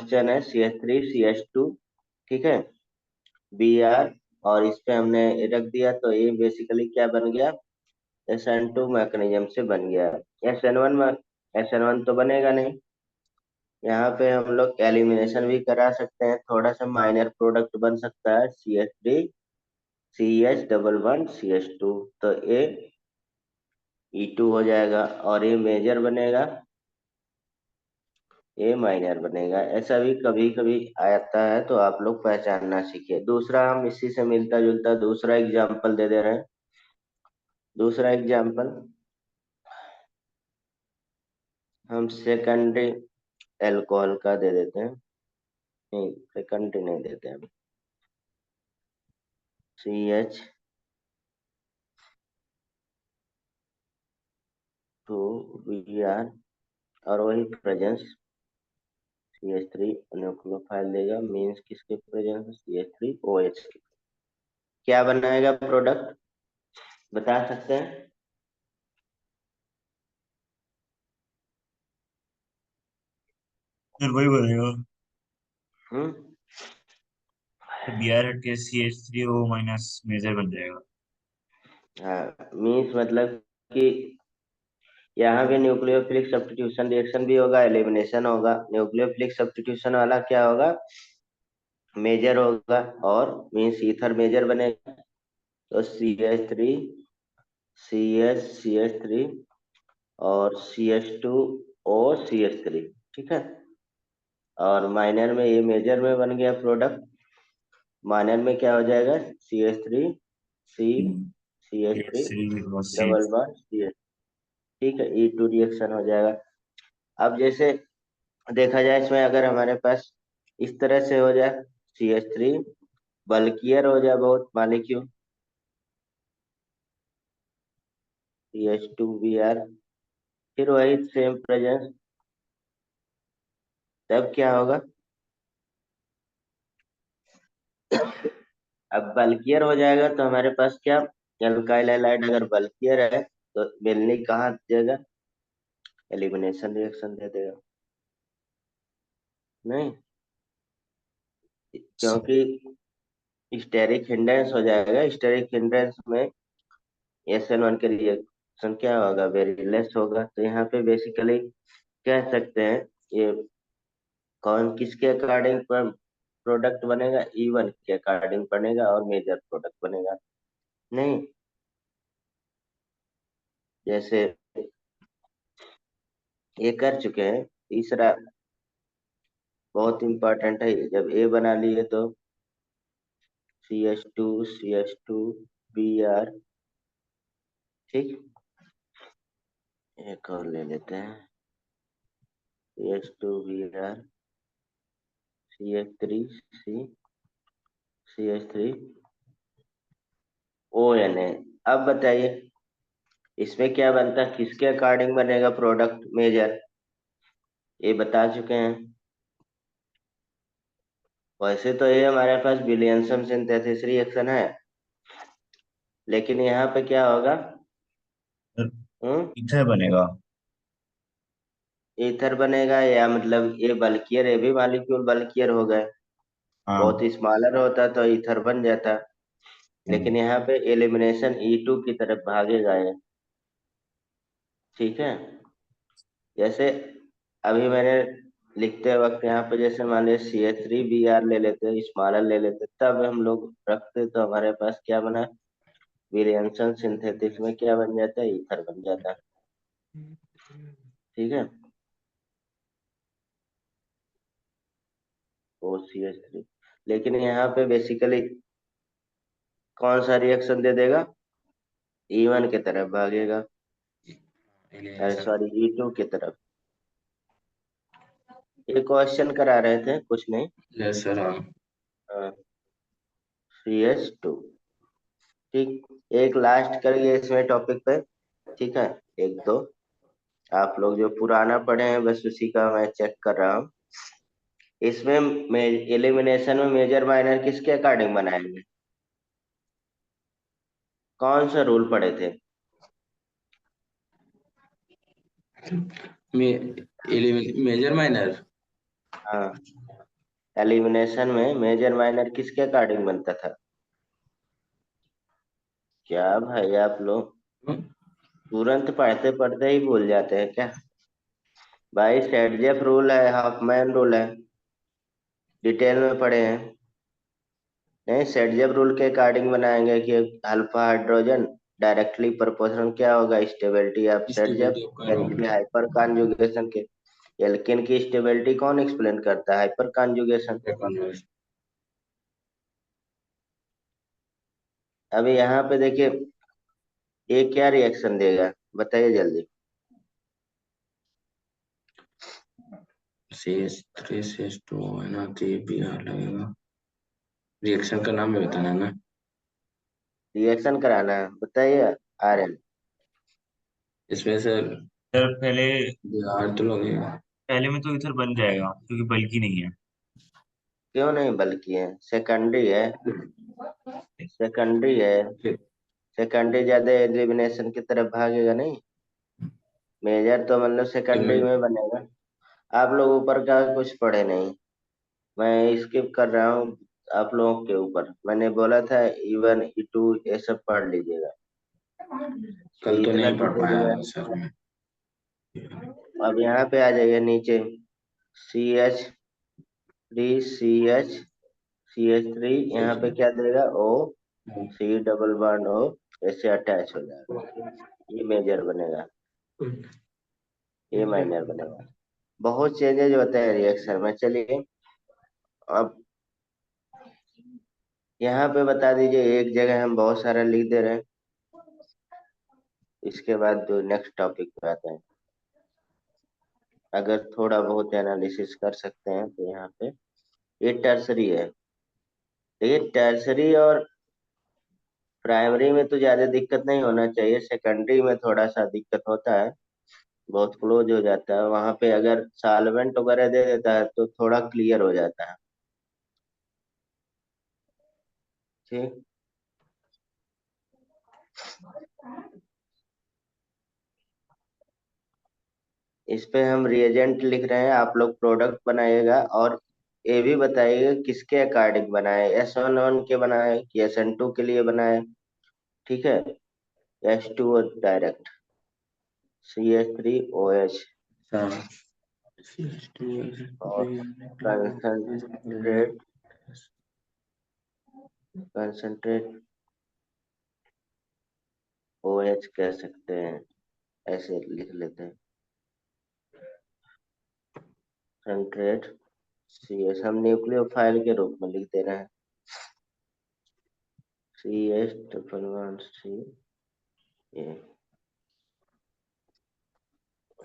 Question है CH3CH2, ठीक है, Br, और इस पे हमने रख दिया तो ये बेसिकली क्या बन गया, SN2 मैकेनिज्म से बन गया। SN1 तो बनेगा नहीं। यहाँ पे हम लोग एलिमिनेशन भी करा सकते हैं, थोड़ा सा माइनर प्रोडक्ट बन सकता है CH3CH11CH2, तो ये E2 हो जाएगा, और ये मेजर बनेगा, ये माइनर बनेगा। ऐसा भी कभी कभी आता है, तो आप लोग पहचानना सीखिए। दूसरा हम इसी से मिलता जुलता दूसरा एग्जाम्पल दे दे रहे हैं। दूसरा एग्जाम्पल हम सेकेंडरी एल्कोहल का दे देते हैं, नहीं सेकेंडरी नहीं देते हैं, CH2Br, और वही प्रेजेंस CH3 न्यूक्लियोफाइल देगा, मीन्स किसके प्रेजेंस में, CH3OH के। क्या बनाएगा प्रोडक्ट, बता सकते हैं? फिर वही बनेगा। हम्म। Br हट के CH3O माइनस मेजर बन जाएगा। हाँ, मीन्स मतलब कि यहाँ भी न्यूक्लियोफिलिक सब्स्टिट्यूशन रिएक्शन भी होगा, एलिमिनेशन होगा। न्यूक्लियोफिलिक सब्स्टिट्यूशन वाला क्या होगा, मेजर होगा, और मीन्स ईथर मेजर बनेगा, तो CH3 और CH2O CH3, ठीक है। और माइनर में ये मेजर में बन गया प्रोडक्ट, माइनर में क्या हो जाएगा, CH3C CH3 CH3 और डबल CH। बॉन्ड CH, ठीक है, E2 रिएक्शन हो जाएगा। अब जैसे देखा जाए इसमें, अगर हमारे पास इस तरह से हो जाए, CH3 बल्कियर हो जाए बहुत मॉलिक्यूल, CH2Br, फिर वही सेम प्रेजेंस, तब क्या होगा, अब बल्कियर हो जाएगा तो हमारे पास क्या, एल्काइल हैलाइड अगर बल्कियर है तो मिलनी कहाँ देगा, एलिमिनेशन रिएक्शन दे देगा, नहीं, क्योंकि स्टेरिक हिंड्रेंस हो जाएगा। स्टेरिक हिंड्रेंस में SN1 के रिएक्शन क्या होगा, वेरी लेस होगा। तो यहाँ पे बेसिकली कह सकते हैं ये कौन किसके अकॉर्डिंग पर प्रोडक्ट बनेगा, E1 के अकॉर्डिंग बनेगा, और मेजर प्रोडक्ट बनेगा, नहीं। जैसे ये कर चुके हैं, तीसरा बहुत इंपॉर्टेंट है, जब ए बना लिए तो CH2 CH2Br, ठीक, एक और ले लेते हैं, CH2Br CH3CH3ONA। अब बताइए इसमें क्या बनता है, किसके अकॉर्डिंग बनेगा प्रोडक्ट मेजर, ये बता चुके हैं। वैसे तो ये हमारे पास विलियमसन सिंथेसिस रिएक्शन है, लेकिन यहाँ पे क्या होगा, हम्म, इथर बनेगा। ईथर बनेगा, या मतलब ये बल्कियर, ये भी मॉलिक्यूल बल्कियर हो गए, बहुत हाँ। स्मॉलर होता तो ईथर बन जाता, हम्म। लेकिन यहाँ पे एलिमिनेशन E2 की तरफ भागेगा ये, ठीक है। जैसे अभी मैंने लिखते वक्त यहाँ पे जैसे मान लिया CH3Br ले लेते, स्मॉलर ले लेते, तब हम लोग रखते तो हमारे पास क्या बना, विलियमसन सिंथेटिक्स में क्या बन जाता है, ईथर बन जाता है, ठीक है, OCH3। लेकिन यहाँ पे बेसिकली कौन सा रिएक्शन दे देगा, E1 की तरफ भागेगा, अरे एलिमिनेशन। सॉरी E2 की तरफ। ये क्वेश्चन करा रहे थे, कुछ नहीं। यस सर, हाँ। CH2, ठीक, एक लास्ट करिए इसमें टॉपिक पे, ठीक है, एक दो आप लोग जो पुराना पढ़े हैं बस उसी का मैं चेक कर रहा हूँ। इसमें एलिमिनेशन में मेजर माइनर किसके अकॉर्डिंग बनाएंगे, कौन सा रूल पढ़े थे? मे मेजर माइनर। हाँ, एलिमिनेशन में मेजर माइनर किसके अकॉर्डिंग बनता था? क्या भाई आप लोग हम्म, तुरंत पढ़ते पढ़ते ही भूल जाते हैं क्या? भाई सेटजेफ रूल है, हाफमैन रूल है, डिटेल में पढ़े हैं। नहीं, सेटजेफ रूल के अकॉर्डिंग बनाएंगे कि अल्फा हाइड्रोजन डायरेक्टली प्रोपोर्शनल क्या होगा, स्टेबिलिटी ऑफ सेटजेफ, स्टेबिलिटी ऑफ यानी कार्बन। कि हाइपर कॉन्जुगेशन के। एल्केन की स्टेबिलिटी कौन एक्सप्लेन करता है? Hyper conjugation. अभी यहाँ पे देखिए, ये क्या रिएक्शन देगा, बताइए जल्दी। CH3 CH2 है ना, तो ये Br लगेगा। रिएक्शन का नाम भी बताना है ना। रिएक्शन कराना है, बताइए। R N. इसमें सर सर पहले Br तो लगेगा। पहले में तो इथर बन जाएगा क्योंकि बल्कि नहीं है। क्यों नहीं बल्कि है? सेकेंडरी है, सेकेंडरी है। फिर सेकेंडरी ज्यादा एलिमिनेशन की तरफ भागेगा नहीं। मेजर तो मतलब सेकेंडरी इसमें में बनेगा। आप लोग ऊपर का कुछ पढ़े नहीं, मैं स्किप कर रहा हूँ। आप लोगों के ऊपर मैंने बोला था E1 E2 ये सब पढ़ लीजिएगा, तो कल तो इतना नहीं तो पढ़ दे पाया दिया। सर मैं। अब यहाँ पे आ जाइए नीचे। CH3 CH3 यहाँ पे क्या देगा? O C double bond O, ऐसे अटैच हो जाएगा। ये मेजर बनेगा, ये माइनर बनेगा। बहुत चेंजेज होते हैं रिएक्शन में। चलिए अब यहाँ पे बता दीजिए, एक जगह हम बहुत सारा लिख दे रहे हैं। इसके बाद जो नेक्स्ट टॉपिक पे आते हैं, अगर थोड़ा बहुत एनालिसिस कर सकते हैं तो यहाँ पे ये टर्सरी है। देखिए टर्सरी और प्राइमरी में तो ज्यादा दिक्कत नहीं होना चाहिए, सेकेंडरी में थोड़ा सा दिक्कत होता है, बहुत क्लोज हो जाता है। वहां पे अगर सॉल्वेंट वगैरह दे देता है तो थोड़ा क्लियर हो जाता है। ठीक। इस पे हम रिएजेंट लिख रहे हैं, आप लोग प्रोडक्ट बनाइएगा और ये भी बताइएगा किसके अकॉर्डिंग बनाए, S11 के बनाए कि SN2 के लिए बनाए। ठीक है, H2O डायरेक्ट, CH3OH अच्छा, CH2 और कंसंट्रेट, कंसंट्रेट OH कह सकते हैं, ऐसे लिख लेते हैं। कंसंट्रेट CS हम न्यूक्लियोफाइल के रूप में लिख दे रहे हैं, CH1 ए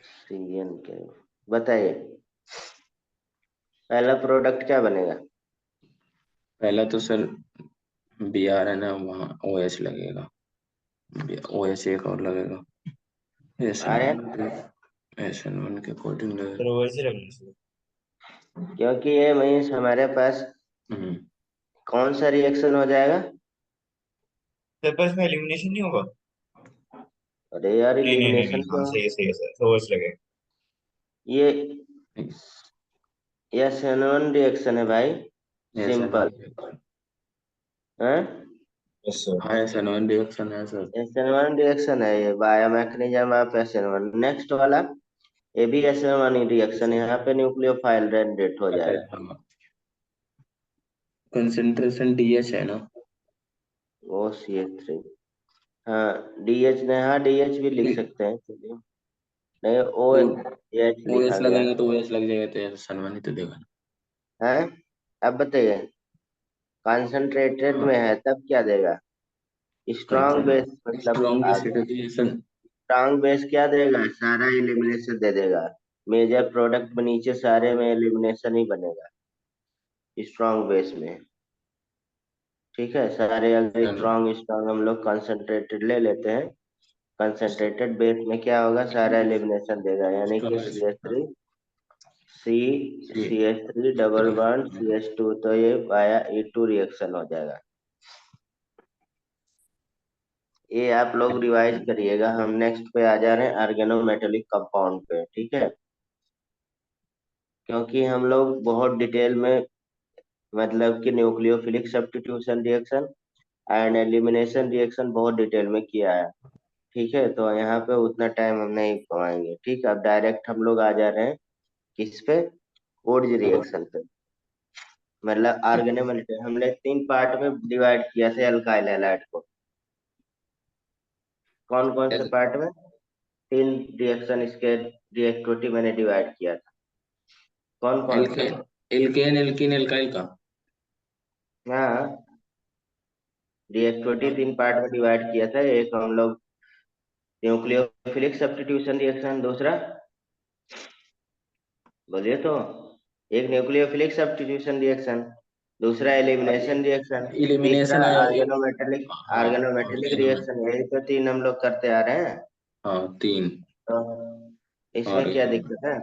CN के। बताइए पहला प्रोडक्ट क्या बनेगा? पहला तो सर Br है ना, वहाँ OH लगेगा। OH एक और लगेगा। आर्यन, SN1 के अकॉर्डिंग लगेगा। सर वैसे लगना चाहिए। क्योंकि ये मीन्स हमारे पास हम्म, कौन सा रिएक्शन हो जाएगा? सर पर इसमें एलिमिनेशन नहीं होगा। अरे यार नहीं इलिमिनेशन हाँ क्यों? सही है सर, तो वैसे लगेगा। ये SN1 रिएक्शन है भाई, SN1 सिंपल है। Yes sir. हाँ, SN1 रिएक्शन है सर। SN1 रिएक्शन है ये, bio mechanism of SN1। Next वाला ये भी SN1 ही रिएक्शन है, यहाँ पे न्यूक्लियोफाइल जनरेट हो जाएगा। कंसेंट्रेशन DH है ना। OCH3, हाँ DH नहीं, हाँ DH भी लिख सकते हैं, चलिए। नहीं, तो OH लिखा OH गया लगेगा तो OH लग जाएगा, तो SN1 ही तो देगा ना। है। अब बताइए, कंसंट्रेटेड में है तब क्या देगा? स्ट्रॉन्ग बेस मतलब स्ट्रॉन्ग एसिडिफिकेशन। स्ट्रॉन्ग बेस क्या देगा? सारा एलिमिनेशन दे देगा। मेजर प्रोडक्ट में नीचे सारे में एलिमिनेशन ही बनेगा स्ट्रॉन्ग बेस में। ठीक है, सारे अगर स्ट्रॉन्ग स्ट्रॉन्ग हम लोग कंसंट्रेटेड ले लेते हैं, कंसंट्रेटेड बेस में क्या होगा? सारा एलिमिनेशन देगा, यानी कि स्ट्रॉन्ग सी CH3 डबल बॉन्ड CH2, तो ये वाया E2 रिएक्शन हो जाएगा। ये आप लोग रिवाइज करिएगा। हम नेक्स्ट पे आ जा रहे हैं ऑर्गेनोमेटेलिक कंपाउंड पे, ठीक है? क्योंकि हम लोग बहुत डिटेल में मतलब कि nucleophilic substitution reaction and elimination reaction बहुत डिटेल में किया है। ठीक है, तो यहाँ पे उतना टाइम हम नहीं पाएंगे। ठीक है, अब डायरेक्ट हम लोग आ जा रहे हैं किस पे, ओड्ज रिएक्शन पे। मतलब ऑर्गेनोमेलिक हमने 3 पार्ट में डिवाइड किया था एल्काइल हैलाइड को। कौन कौन से पार्ट में? 3 रिएक्शन इसके रिएक्टिविटी मैंने डिवाइड किया था। कौन कौन से? एल्केन, एल्केन, एल्कीन, एल्काइल का। हाँ, रिएक्टिविटी 3 पार्ट में डिवाइड किया था। एक हम लोग न्यूक्लियोफिलिक सब्स्टिट्यूशन रिएक्शन, दूसरा बोलिए तो, एक न्यूक्लियोफिलिक सब्स्टिट्यूशन रिएक्शन, दूसरा एलिमिनेशन रिएक्शन, तीसरा इलिमिनेशन है। ऑर्गेनोमेटेलिक हाँ, ऑर्गेनोमेटेलिक ऑर्गेनोमेट। रिएक्शन। यही तो 3 हम लोग करते आ रहे हैं। हाँ, 3। तो और इसमें क्या दिक्कत है?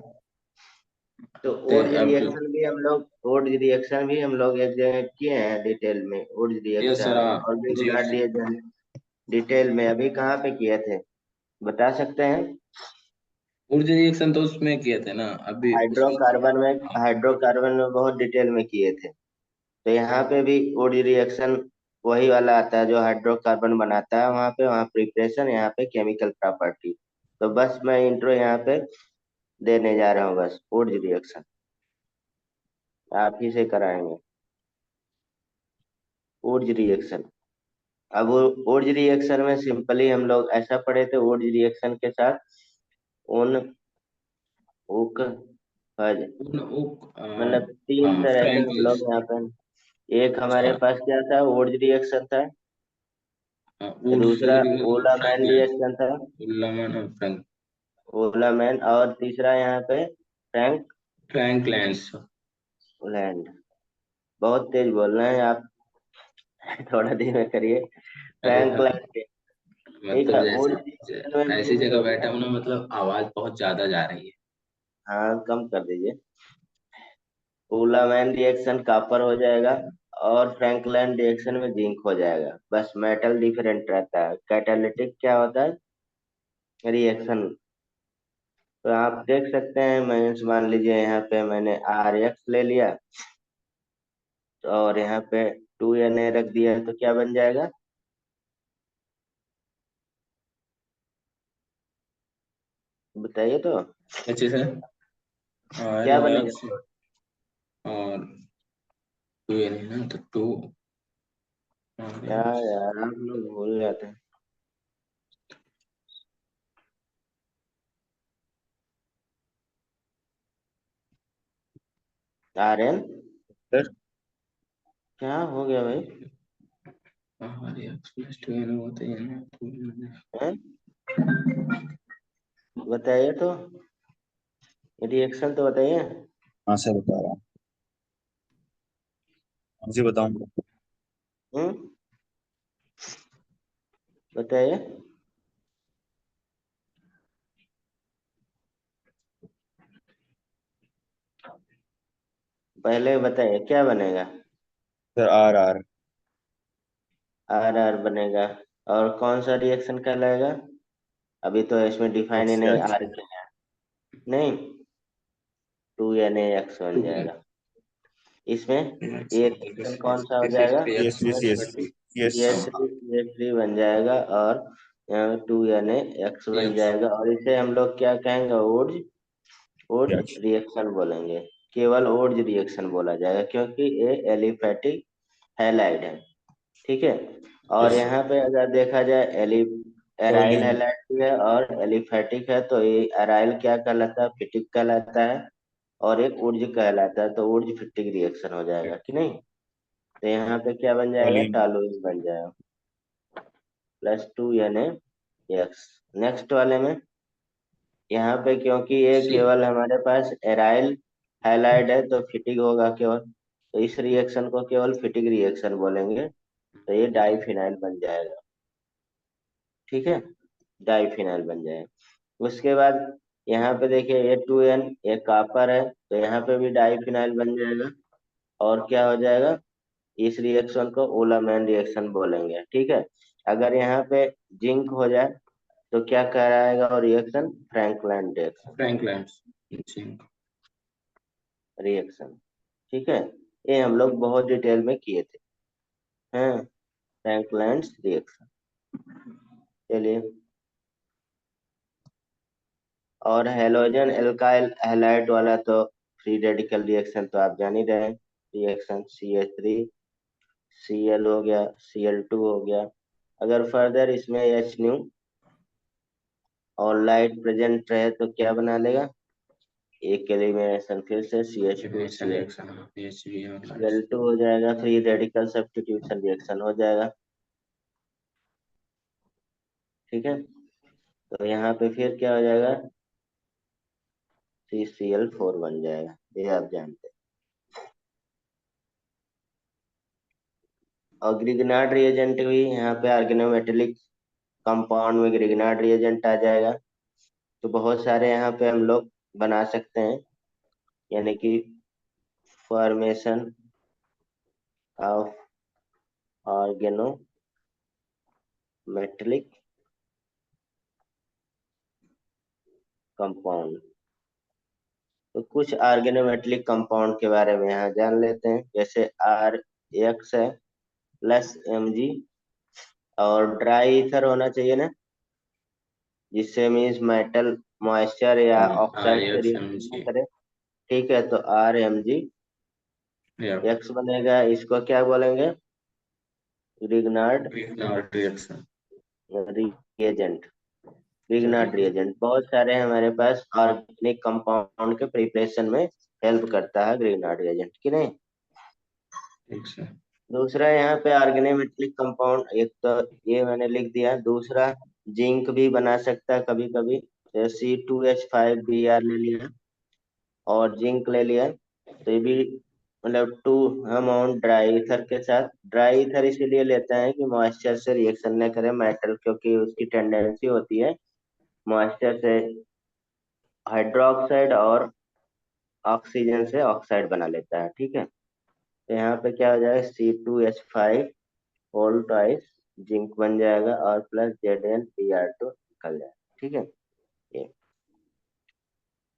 तो ते ओड्स अब रिएक्शन भी हम लोग, ओड्स रिएक्शन भी हम लोग एक जगह किए हैं डिटेल में। ओड्स ये रिएक्शन सारा और भी जी। बता दिए जाए डिटेल में। अभी कहाँ पे किए थे, बता सकते हैं? ऊर्जा रिएक्शन तो उसमें किए थे ना अभी उसमें। हाइड्रोकार्बन में बहुत डिटेल में किए थे। तो यहाँ पे भी ओड रिएक्शन वही वाला आता है जो हाइड्रोकार्बन बनाता है। वहाँ पे, वहाँ प्रिपरेशन, यहाँ पे केमिकल प्रॉपर्टी। तो बस मैं इंट्रो यहाँ पे देने जा रहा हूँ। बस ओड रिएक्शन आप ही से कराएंगे। ओड रिएक्शन, अब ओड रिएक्शन में सिंपली हम लोग ऐसा पढ़े थे। ओड रिएक्शन के साथ उन उक हज, मतलब तीन हाँ, तरह के हम फ्रैंकलिस। लोग यहाँ पे। एक हमारे अच्छा। पास क्या था, ओड रिएक्शन था। हाँ, ऊर्जा दूसरा ओलामैन फ्रैंकलिस। रिएक्शन था, उल्लामन और ओलामैन। और तीसरा यहाँ पे फ्रैंक फ्रैंकलैंड्स। लैंड। बहुत तेज बोल रहे हैं आप। थोड़ा धीमे करिए। अरे फ्रैंक भाई, लैंड। ठीक मतलब है, जैसे ओड रिएक्शन में भी ऐसी यही जगह होता बैठा है। हूँ ना, मतलब आवाज बहुत ज्यादा जा रही है। हाँ, कम कर दीजिए। ओलामैन रिएक्शन कॉपर हो जाएगा और फ्रैंकलैंड रिएक्शन में जिंक हो जाएगा। बस मेटल डिफरेंट रहता है। कैटालिटिक क्या होता है, रिएक्शन। तो आप देख सकते हैं, मैं मान लीजिए यहाँ पे मैंने आर एक्स ले लिया और यहाँ पे 2Na रख दिया, तो क्या बन जाएगा? बताइए तो, अच्छे से। आर क्या बनेगा? एक्स और 2 यानी ना, तो 2 आर क्या एक्स। यार, आप लोग भूल जाते हैं। Rn, सर क्या हो गया भाई? आर एक्स प्लस 2 यानी होता है ना, 2 हैं? बताइए तो, रिएक्शन तो बताइए। हाँ सर बता रहा हूँ। कौन सी बताऊँ? हम्म, बताइए। पहले बताइए क्या बनेगा। Sir R R. R R बनेगा। और कौन सा रिएक्शन कहलाएगा? अभी तो इसमें डिफाइन ही एक्स नहीं, एक्स। आर क्या है। नहीं, 2Na बन 2 जाएगा इसमें। एक्स ये मतलब रिएक्शन कौन सा हो जाएगा? C C S X three C plus S three C S C three H three C H three बन जाएगा। और 2Na बन एक्स। जाएगा। और इसे हम लोग क्या कहेंगे? Odd, odd reaction. रिएक्शन बोलेंगे। केवल ओड रिएक्शन बोला जाएगा क्योंकि ये एलिफैटिक हैलाइड है। ठीक है। और यस। यहाँ पे अगर देखा जाए, एराइल टोल्यूनि। हैलाइड भी है और एलिफैटिक है। तो ये एराइल क्या कहलाता है? फिटिक कहलाता है। और एक ऊर्ज कहलाता है। तो ऊर्ज फिटिक रिएक्शन हो जाएगा कि नहीं? तो यहाँ पे क्या बन जाएगा? टोल्यूनि। टॉलूइन बन जाएगा +2Na। नेक्स्ट वाले में, यहाँ पे क्योंकि ये सी। केवल हमारे पास एराइल हैलाइड है तो फिटिक होगा केवल। तो इस रिएक्शन को केवल फिटिक रिएक्शन बोलेंगे। तो ये डाइफिनाइल बन जाएगा। ठीक है, डाइफिनाइल बन जाएगा। उसके बाद यहाँ पे देखिए, A2N, ये कॉपर है तो यहाँ पे भी डाइफिनाइल बन जाएगा। और क्या हो जाएगा? इस रिएक्शन को ओलामैन रिएक्शन बोलेंगे। ठीक है। अगर यहाँ पे जिंक हो जाए तो क्या कहलाएगा? और reaction Frankland reaction. Frankland's. Zinc. Reaction, ठीक है। ये हम लोग बहुत डिटेल में किए थे। हैं, फ्रैंकलिन्स रिएक्शन। चलिए, और हेलोजन एल्काइल हैलाइड वाला तो फ्री रेडिकल रिएक्शन तो आप जान ही रहे हैं। रिएक्शन CH3 Cl हो गया, Cl2 हो गया। अगर फर्दर इसमें H न्यू और लाइट प्रेजेंट रहे तो क्या बना लेगा? एक एलिमिनेशन फिर से एलिमिनेशन CH2Cl, रिएक्शन पीएचबी और लाइट। Cl2 हो जाएगा, फ्री रेडिकल सब्स्टिट्यूशन रिएक्शन हो जाएगा। ठीक है, तो यहाँ पे फिर क्या हो जाएगा? CCl4 बन जाएगा, ये आप जानते हैं। और ग्रिग्नार्ड रिएजेंट भी यहाँ पे ऑर्गेनोमेटेलिक कंपाउंड में ग्रिग्नार्ड रिएजेंट आ जाएगा। तो बहुत सारे यहाँ पे हम लोग बना सकते हैं, यानी कि फॉर्मेशन ऑफ ऑर्गेनोमेटेलिक कंपाउंड। तो कुछ ऑर्गेनोमेटेलिक कंपाउंड के बारे में यहाँ जान लेते हैं, जैसे RX है प्लस Mg, और ड्राई ईथर होना चाहिए ना, जिससे मीन्स मेटल मॉइस्चर या ऑक्साइड से रिएक्शन ना RXMG करे। ठीक है, तो RMg या X बनेगा, इसको क्या बोलेंगे? Grignard Grignard reaction. रिएजेंट। चलिए रिग्नार्ड रिएजेंट बहुत सारे हमारे पास ऑर्गेनिक कंपाउंड के प्रिपरेशन में हेल्प करता है ग्रिग्नार्ड रिएजेंट, कि नहीं? ठीक से। दूसरा यहाँ पे ऑर्गेनोमेटेलिक कंपाउंड, एक तो ये मैंने लिख दिया। दूसरा जिंक भी बना सकता है कभी कभी, C2H5Br ले लिया और जिंक ले लिया, तो ये भी मतलब टू अमाउंट ड्राई ईथर के साथ। ड्राई ईथर इसीलिए लेते हैं कि मॉइस्चर से रिएक्शन न करे मेटल, क्योंकि उसकी टेंडेंसी होती है मॉइस्चर से हाइड्रोक्साइड और ऑक्सीजन से ऑक्साइड बना लेता है। ठीक है, तो यहाँ पे क्या हो जाएगा? C2H5 होल ट्वाइस जिंक बन जाएगा और प्लस ZnBr2 निकल जाएगा। ठीक है, ये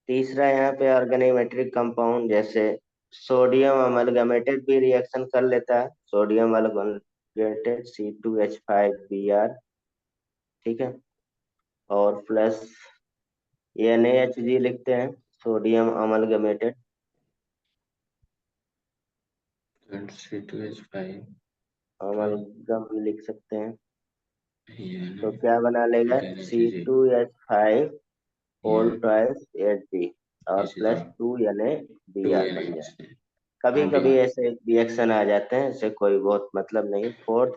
तीसरा यहाँ पे ऑर्गेनोमेट्रिक कंपाउंड, जैसे सोडियम अमलगमेटेड भी रिएक्शन कर लेता है, सोडियम अमलगमेटेड C2H5Br। ठीक है, और प्लस NaHG लिखते हैं, सोडियम अमलगमेटेड C2H5 अमलगम भी लिख सकते हैं। ये तो नहीं क्या बना लेगा? NaHG C2H5 होल ये ट्वाइस Hg और HG प्लस 2NaBr बन जाए। 2NaHG। कभी हाँ कभी भैया। ऐसे रिएक्शन आ जाते हैं, इससे कोई बहुत मतलब नहीं। फोर्थ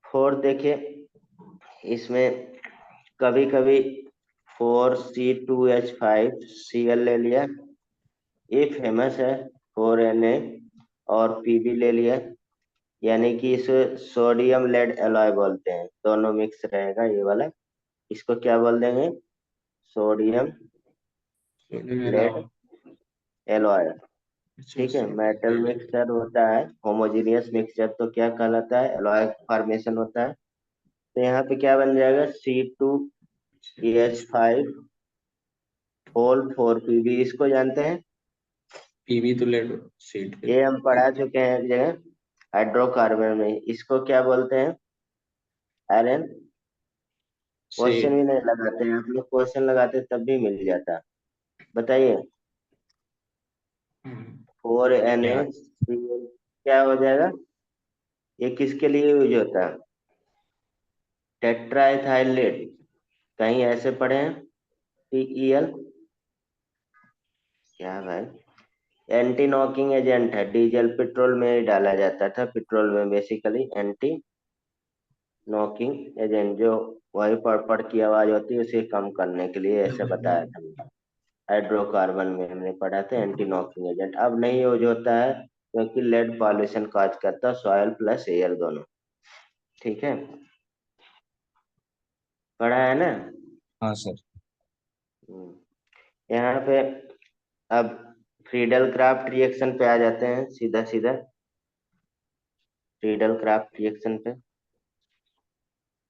फोर्थ देखिए, इसमें कभी कभी 4C2H5Cl ले लिया, ये फेमस है। 4Na और Pb ले लिया, यानी कि इसे सोडियम लेड एलॉय बोलते हैं, दोनों मिक्स रहेगा ये वाला। इसको क्या बोल देंगे? Sodium sodium lead alloy. Alloy. अच्छा ठीक है, सोडियम मेटल लेड। मिक्सचर होता है, होमोजेनियस मिक्सचर, तो क्या कहलाता है? एलॉय फॉर्मेशन होता है। तो यहाँ पे क्या बन जाएगा? C2H5 होल 4Pb, इसको जानते हैं, पीवी तो लेड सीट पे। ये हम पढ़ा चुके हैं एक जगह हाइड्रोकार्बन में। इसको क्या बोलते हैं? आयरन। से क्वेश्चन भी नहीं लगाते हैं आप लोग, क्वेश्चन लगाते तब भी मिल जाता। बताइए, 4Na या क्या हो जाएगा? ये किसके लिए यूज होता है? टेट्राइथाइलेट, कहीं ऐसे पढ़े हैं? TEL, क्या भाई? एंटी नॉकिंग एजेंट है, डीजल पेट्रोल में ही डाला जाता था, पेट्रोल में बेसिकली एंटी नॉकिंग एजेंट, जो वही पड़ की आवाज होती है उसे कम करने के लिए, ऐसे बताया था। हाइड्रोकार्बन में हमने पढ़ा था एंटी नॉकिंग एजेंट। अब नहीं यूज होता है क्योंकि लेड पॉल्यूशन काज करता है, सॉइल प्लस एयर दोनों। ठीक है, पढ़ा है ना? हाँ सर। यहाँ पे अब फ्रीडल क्राफ्ट रिएक्शन पे आ जाते हैं, सीधा सीधा फ्रीडल क्राफ्ट रिएक्शन पे।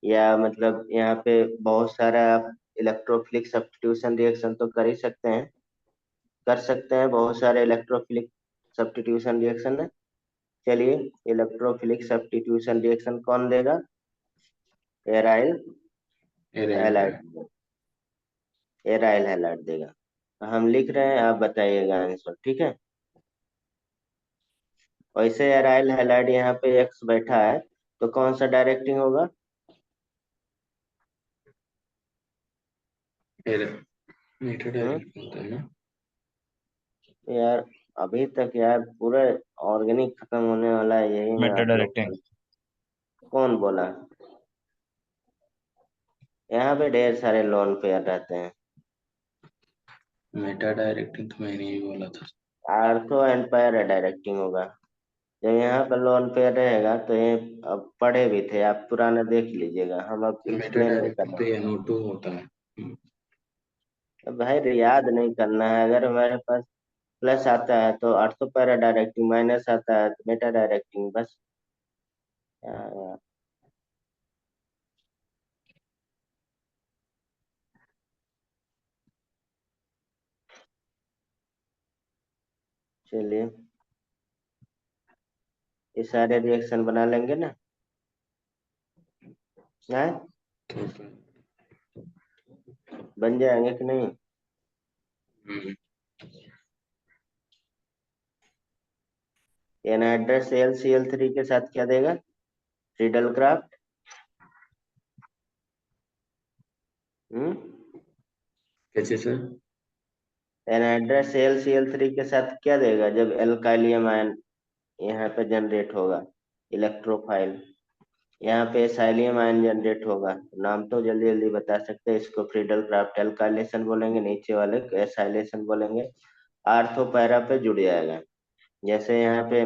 या मतलब यहाँ पे बहुत सारा आप इलेक्ट्रोफिलिक सब्स्टिट्यूशन रिएक्शन तो कर ही सकते हैं, कर सकते हैं बहुत सारे इलेक्ट्रोफिलिक सब्स्टिट्यूशन रिएक्शन है। चलिए, इलेक्ट्रोफिलिक सब्स्टिट्यूशन रिएक्शन कौन देगा? एराइल हैलाइड, एराइल हैलाइड देगा। हम लिख रहे हैं, आप बताइएगा आंसर, ठीक है। वैसे एराइल हैलाइड यहाँ पे एक्स बैठा है, तो कौन सा डायरेक्टिंग होगा? मीटर हम्म डायरेक्ट होता है ना। यार, अभी तक यार पूरा ऑर्गेनिक खत्म होने वाला है, यही मैं मेटा आप लोग डायरेक्टिंग। कौन बोला? यहाँ पे ढेर सारे लोन पेयर रहते हैं। मेटा डायरेक्टिंग तो मैंने ही बोला था। आर्थो एंड पैरा डायरेक्टिंग होगा। जब यहाँ पर लोन पेयर रहेगा तो ये अब पढ़े भी थे आप, पुराना देख लीजिएगा, हम अब मेटा एक्सप्लेन नहीं डायरेक्टिंग करना। तो NO2 होता है। अब भाई याद नहीं करना है, अगर हमारे पास प्लस आता है तो आर्थो पैरा डायरेक्टिंग, माइनस आता है तो मेटा डायरेक्टिंग, बस। यार, चलिए, ये सारे रिएक्शन बना लेंगे ना? हाँ, तो बन जाएंगे कि नहीं? हम्म, एनहाइड्रस Cl3 के साथ क्या देगा? Friedel craft. हम्म कैसे सर? एनहाइड्रस Cl3 के साथ क्या देगा जब एल्काइलियम आयन यहाँ पे जनरेट होगा? इलेक्ट्रोफाइल। यहाँ पे एसाइलियम आयन जनरेट होगा। नाम तो जल्दी जल्दी बता सकते हैं, इसको फ्रीडल क्राफ्ट एल्काइलेशन बोलेंगे, नीचे वाले को एसाइलेशन बोलेंगे। आर्थो पैरा पे जुड़ जाएगा। जैसे यहाँ पे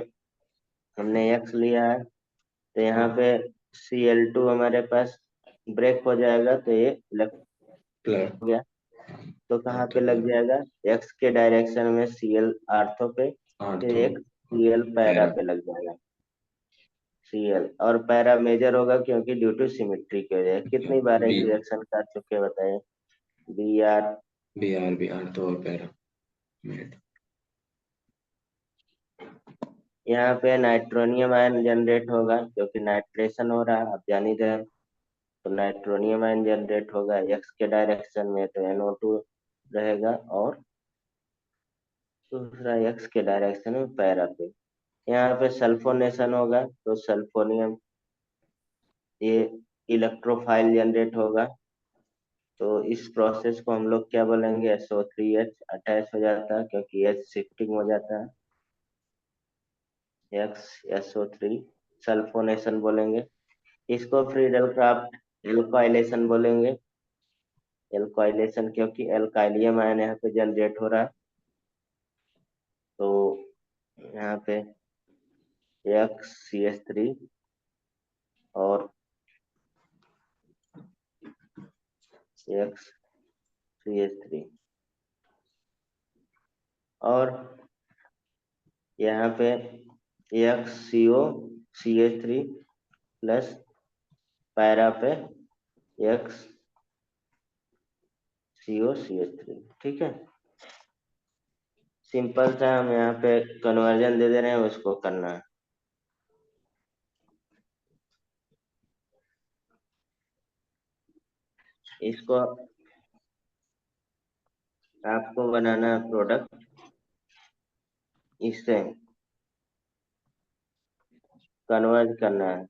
हमने एक्स लिया है, तो यहाँ हाँ, पे Cl2 हमारे पास ब्रेक हो जाएगा, तो ये इलेक्ट्रो क्लियर। हो गया। तो हाँ कहाँ पे तो लग जाएगा? एक्स के डायरेक्शन में Cl आर्थो पे, फिर आर्थो एक Cl पैरा पैरा। पे लग जाएगा। Cl और पैरा मेजर होगा, क्योंकि ड्यू टू सिमिट्री की वजह। कितनी बार बी एक रिएक्शन कर चुके हैं, बताइए? B R. बी आर्थो और पैरा मेट। यहाँ पे नाइट्रोनियम आयन जनरेट होगा, क्योंकि नाइट्रेशन हो रहा है, आप जान ही रहे हैं। तो नाइट्रोनियम आयन जनरेट होगा एक्स के डायरेक्शन में, तो NO2 रहेगा, और दूसरा एक्स के डायरेक्शन में पैरा पे। यहाँ पे सल्फोनेशन होगा, तो सल्फोनियम ये इलेक्ट्रोफाइल जनरेट होगा। तो इस प्रोसेस को हम लोग क्या बोलेंगे? SO3H अटैच हो जाता है, क्योंकि H शिफ्टिंग हो जाता है। एक्स SO3 सल्फोनेशन बोलेंगे। इसको फ्रीडल क्राफ्ट एल्काइलेशन बोलेंगे। एल्काइलेशन, क्योंकि एल्काइलियम आयन यहाँ पे जनरेट हो रहा है। तो यहाँ पे XCH3 और XCH3, और यहाँ पे XCOCH3 प्लस पैरा पे XCOCH3, ठीक है। सिंपल सा हम यहाँ पे कन्वर्जन दे दे रहे हैं, उसको करना है। इसको आपको बनाना है प्रोडक्ट, इससे कन्वर्ज करना है।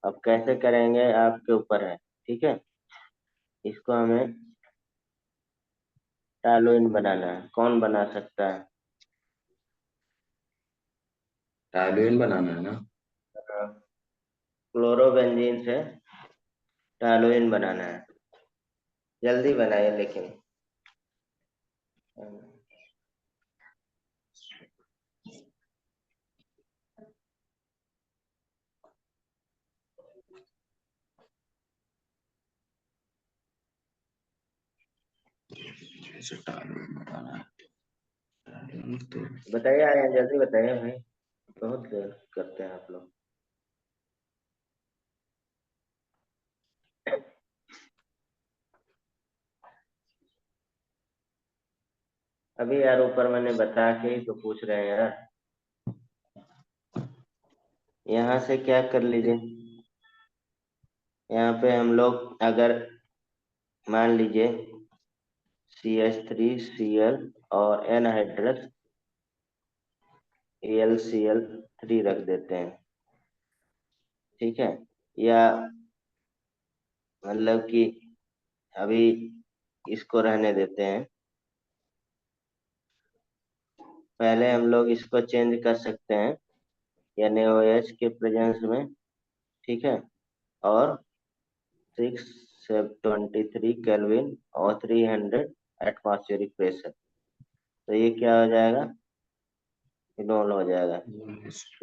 अब कैसे करेंगे आपके ऊपर है, ठीक है। इसको हमें टॉलुइन बनाना है। कौन बना सकता है? टॉलुइन बनाना है ना। क्लोरोबेंजीन से टॉलुइन बनाना है। जल्दी बनाइए लेकिन। ऐसे टॉलुइन बनाना है। टॉलुइन तो बताइए, आगे जल्दी बताइए भाई, बहुत देर करते हैं आप लोग। अभी यार ऊपर मैंने बता के ही तो पूछ रहे हैं यार। यहाँ से क्या कर लीजिए, यहाँ पे हम लोग अगर मान लीजिए CH3Cl और एनहाइड्रस AlCl3 रख देते हैं, ठीक है। या मतलब कि अभी इसको रहने देते हैं, पहले हम लोग इसको चेंज कर सकते हैं NaOH के प्रेजेंस में, ठीक है। और 623 केल्विन और 300 एटमॉस्फेरिक प्रेशर, तो ये क्या हो जाएगा, इनोल हो जाएगा।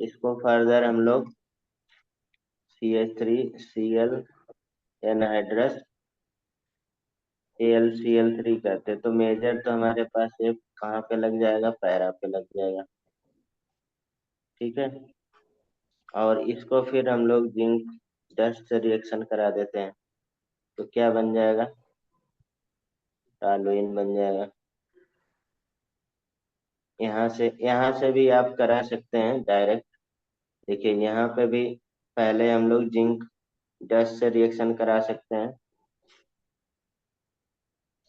इसको फर्दर हम लोग CH3Cl एनहाइड्रस AlCl3 करते, तो मेजर तो हमारे पास एक कहाँ पे लग जाएगा, पैरा पे लग जाएगा, ठीक है। और इसको फिर हम लोग जिंक डस्ट से रिएक्शन करा देते हैं, तो क्या बन जाएगा, टॉलुइन बन जाएगा। यहाँ से भी आप करा सकते हैं डायरेक्ट। देखिए यहाँ पे भी पहले हम लोग जिंक डस्ट से रिएक्शन करा सकते हैं,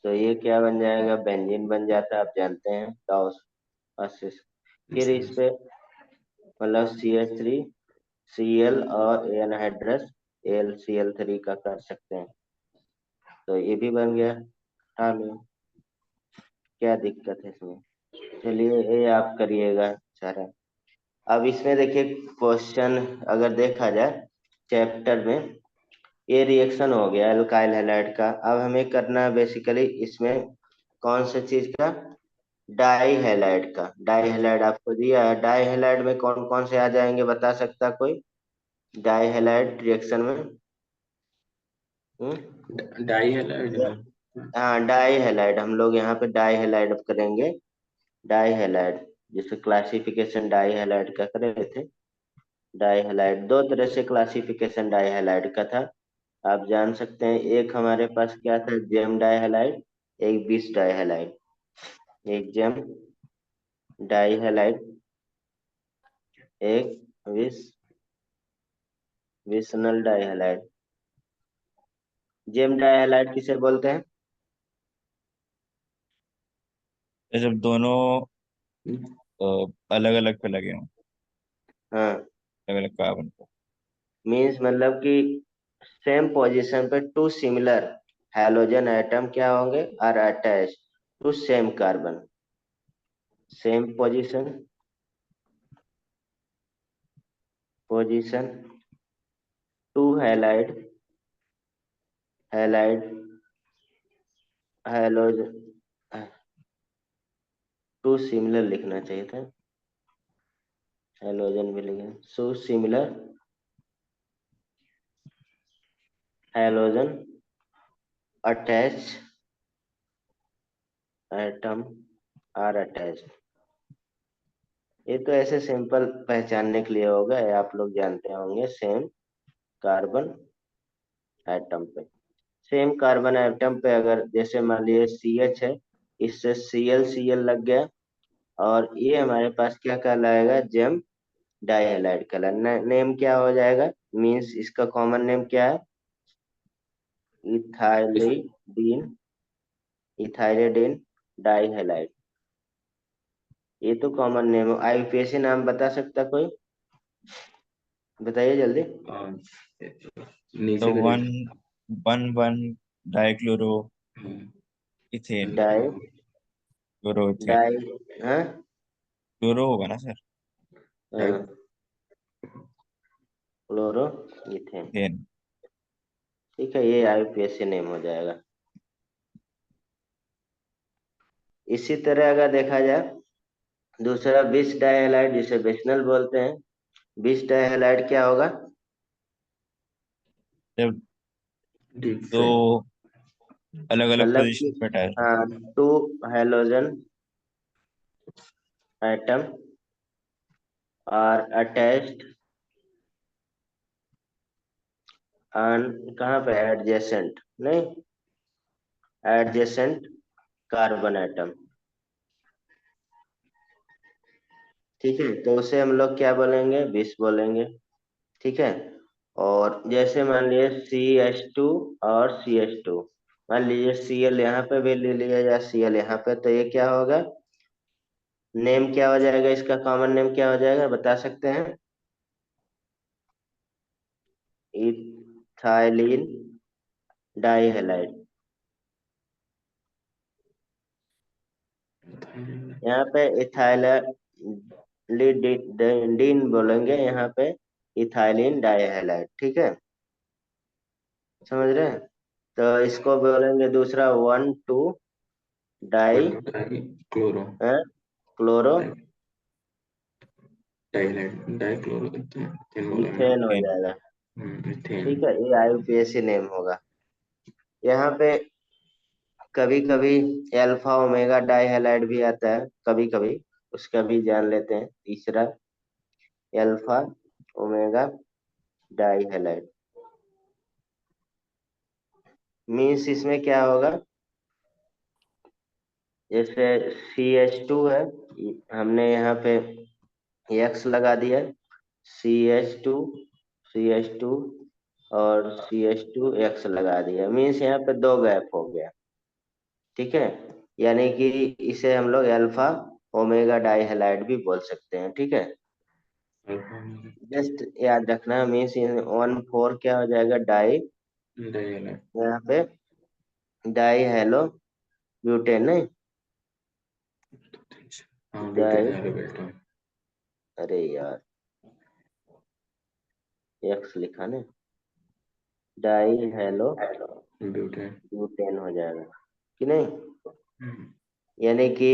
तो ये क्या बन जाएगा, बेंजीन बन जाता है, आप जानते हैं गाउस आशीष। फिर इस पे मतलब CH3Cl और एनहाइड्रस AlCl3 का कर सकते हैं, तो ये भी बन गया टॉलुइन। क्या दिक्कत है इसमें, चलिए ये आप करिएगा सारा। अब इसमें देखिए क्वेश्चन अगर देखा जाए चैप्टर में, ये रिएक्शन हो गया एल्काइल हैलाइड का। अब हमें करना है बेसिकली इसमें कौन सा चीज का, डाई हैलाइड का। डाई हैलाइड आपको दिया है, डाई हैलाइड में कौन कौन से आ जाएंगे बता सकता कोई, डाई हैलाइड रिएक्शन में? डाई हैलाइड में। हाँ डाई हैलाइड, हम लोग यहाँ पे डाई हैलाइड अब करेंगे। डाई हैलाइड जिससे क्लासिफिकेशन डाई हैलाइड का कर रहे थे। डाई हैलाइड दो तरह से क्लासिफिकेशन डाई हैलाइड का था, आप जान सकते हैं। एक हमारे पास क्या था, जेम डाई हैलाइड, एक बिस डाई हैलाइड। एक जेम डाई हैलाइड, एक vicinal dihalide. Gem dihalide किसे बोलते हैं? ये जब दोनों अलग अलग पे लगे हों, हाँ, अलग अलग कार्बन पे। मीन्स मतलब कि सेम पोजीशन पे टू सिमिलर हैलोजन एटम क्या होंगे, are attach to same carbon. Same position two halide halide halogen, two similar लिखना चाहिए था, हैलोजन भी लिखे, so similar halogen attach atom are attach. ये तो ऐसे सिंपल पहचानने के लिए होगा, ये आप लोग जानते होंगे। सेम कार्बन एटम पे, सेम कार्बन एटम पे अगर जैसे मान लीजिए CH है, इससे Cl लग गया, और ये हमारे पास क्या कहलाएगा, जेम डाइहैलाइड कलर। नेम क्या हो जाएगा, मींस इसका कॉमन नेम क्या है, इथाइलिडीन, इथाइलिडीन डाइहैलाइड। ये तो कॉमन नेम है। IUPAC नाम बता सकता कोई, बताइए जल्दी। और तो नीचे करिए। One one one dichloro hmm, ethane, di chloro ethane. Di हाँ क्लोरो होगा ना सर? हाँ, क्लोरो इथेन, इथेन। ठीक है, ये IUPAC नेम हो जाएगा। इसी तरह अगर देखा जाए दूसरा बिस डाइहैलाइड जिसे बेसनल बोलते हैं, बिस डाइहैलाइड क्या होगा, जब दो डिफरेंट। अलग अलग मतलब कि पोजीशन पे अटैच हो। हाँ, two halogen atom are attached on, कहाँ पे, एडजेसेंट नहीं, एडजेसेंट कार्बन एटम, ठीक है। तो उसे हम लोग क्या बोलेंगे, बिस बोलेंगे। ठीक है। और जैसे मान लीजिए CH2 और CH2, मान लीजिए Cl यहाँ पे भी ले लिया या Cl यहाँ पे, तो ये क्या होगा, नेम क्या हो जाएगा, इसका कॉमन नेम क्या हो जाएगा बता सकते हैं? इथाइलिन डाइहैलाइड। यहाँ पे इथाइलिन बोलेंगे, यहाँ पे इथाइलिन डाइहैलाइड, ठीक है, समझ रहे हैं? तो इसको बोलेंगे दूसरा 1,2 डाई 1 2 क्लोरो क्लोरो डाइलाइट डाइक्लोरो इथेन बोलेंगे ना। इथेन हो जाएगा। इथेन। ठीक है, ये IUPAC नेम होगा। यहाँ पे कभी कभी अल्फा ओमेगा डाइहैलाइड भी आता है कभी कभी, उसका भी जान लेते हैं। तीसरा अल्फा ओमेगा डाइहैलाइड, मीन्स इसमें क्या होगा, जैसे CH2 है, हमने यहाँ पे X लगा दिया, CH2 CH2 और CH2 X लगा दिया, मीन्स यहाँ पे दो गैप हो गया, ठीक है। यानी कि इसे हम लोग अल्फा ओमेगा डाइहैलाइड भी बोल सकते हैं, ठीक है। अल्फा जस्ट याद रखना, मीन्स 1,4 क्या हो जाएगा, डाई, डाइलाइट। यहाँ पे डाई हेलो ब्यूटेन, नहीं हाँ ब्यूटेन डाई, हेलो बेल्टा। अरे यार एक्स लिखा ने, डाई हेलो ब्यूटेन। ब्यूटेन हो जाएगा कि नहीं, हम्म, यानी कि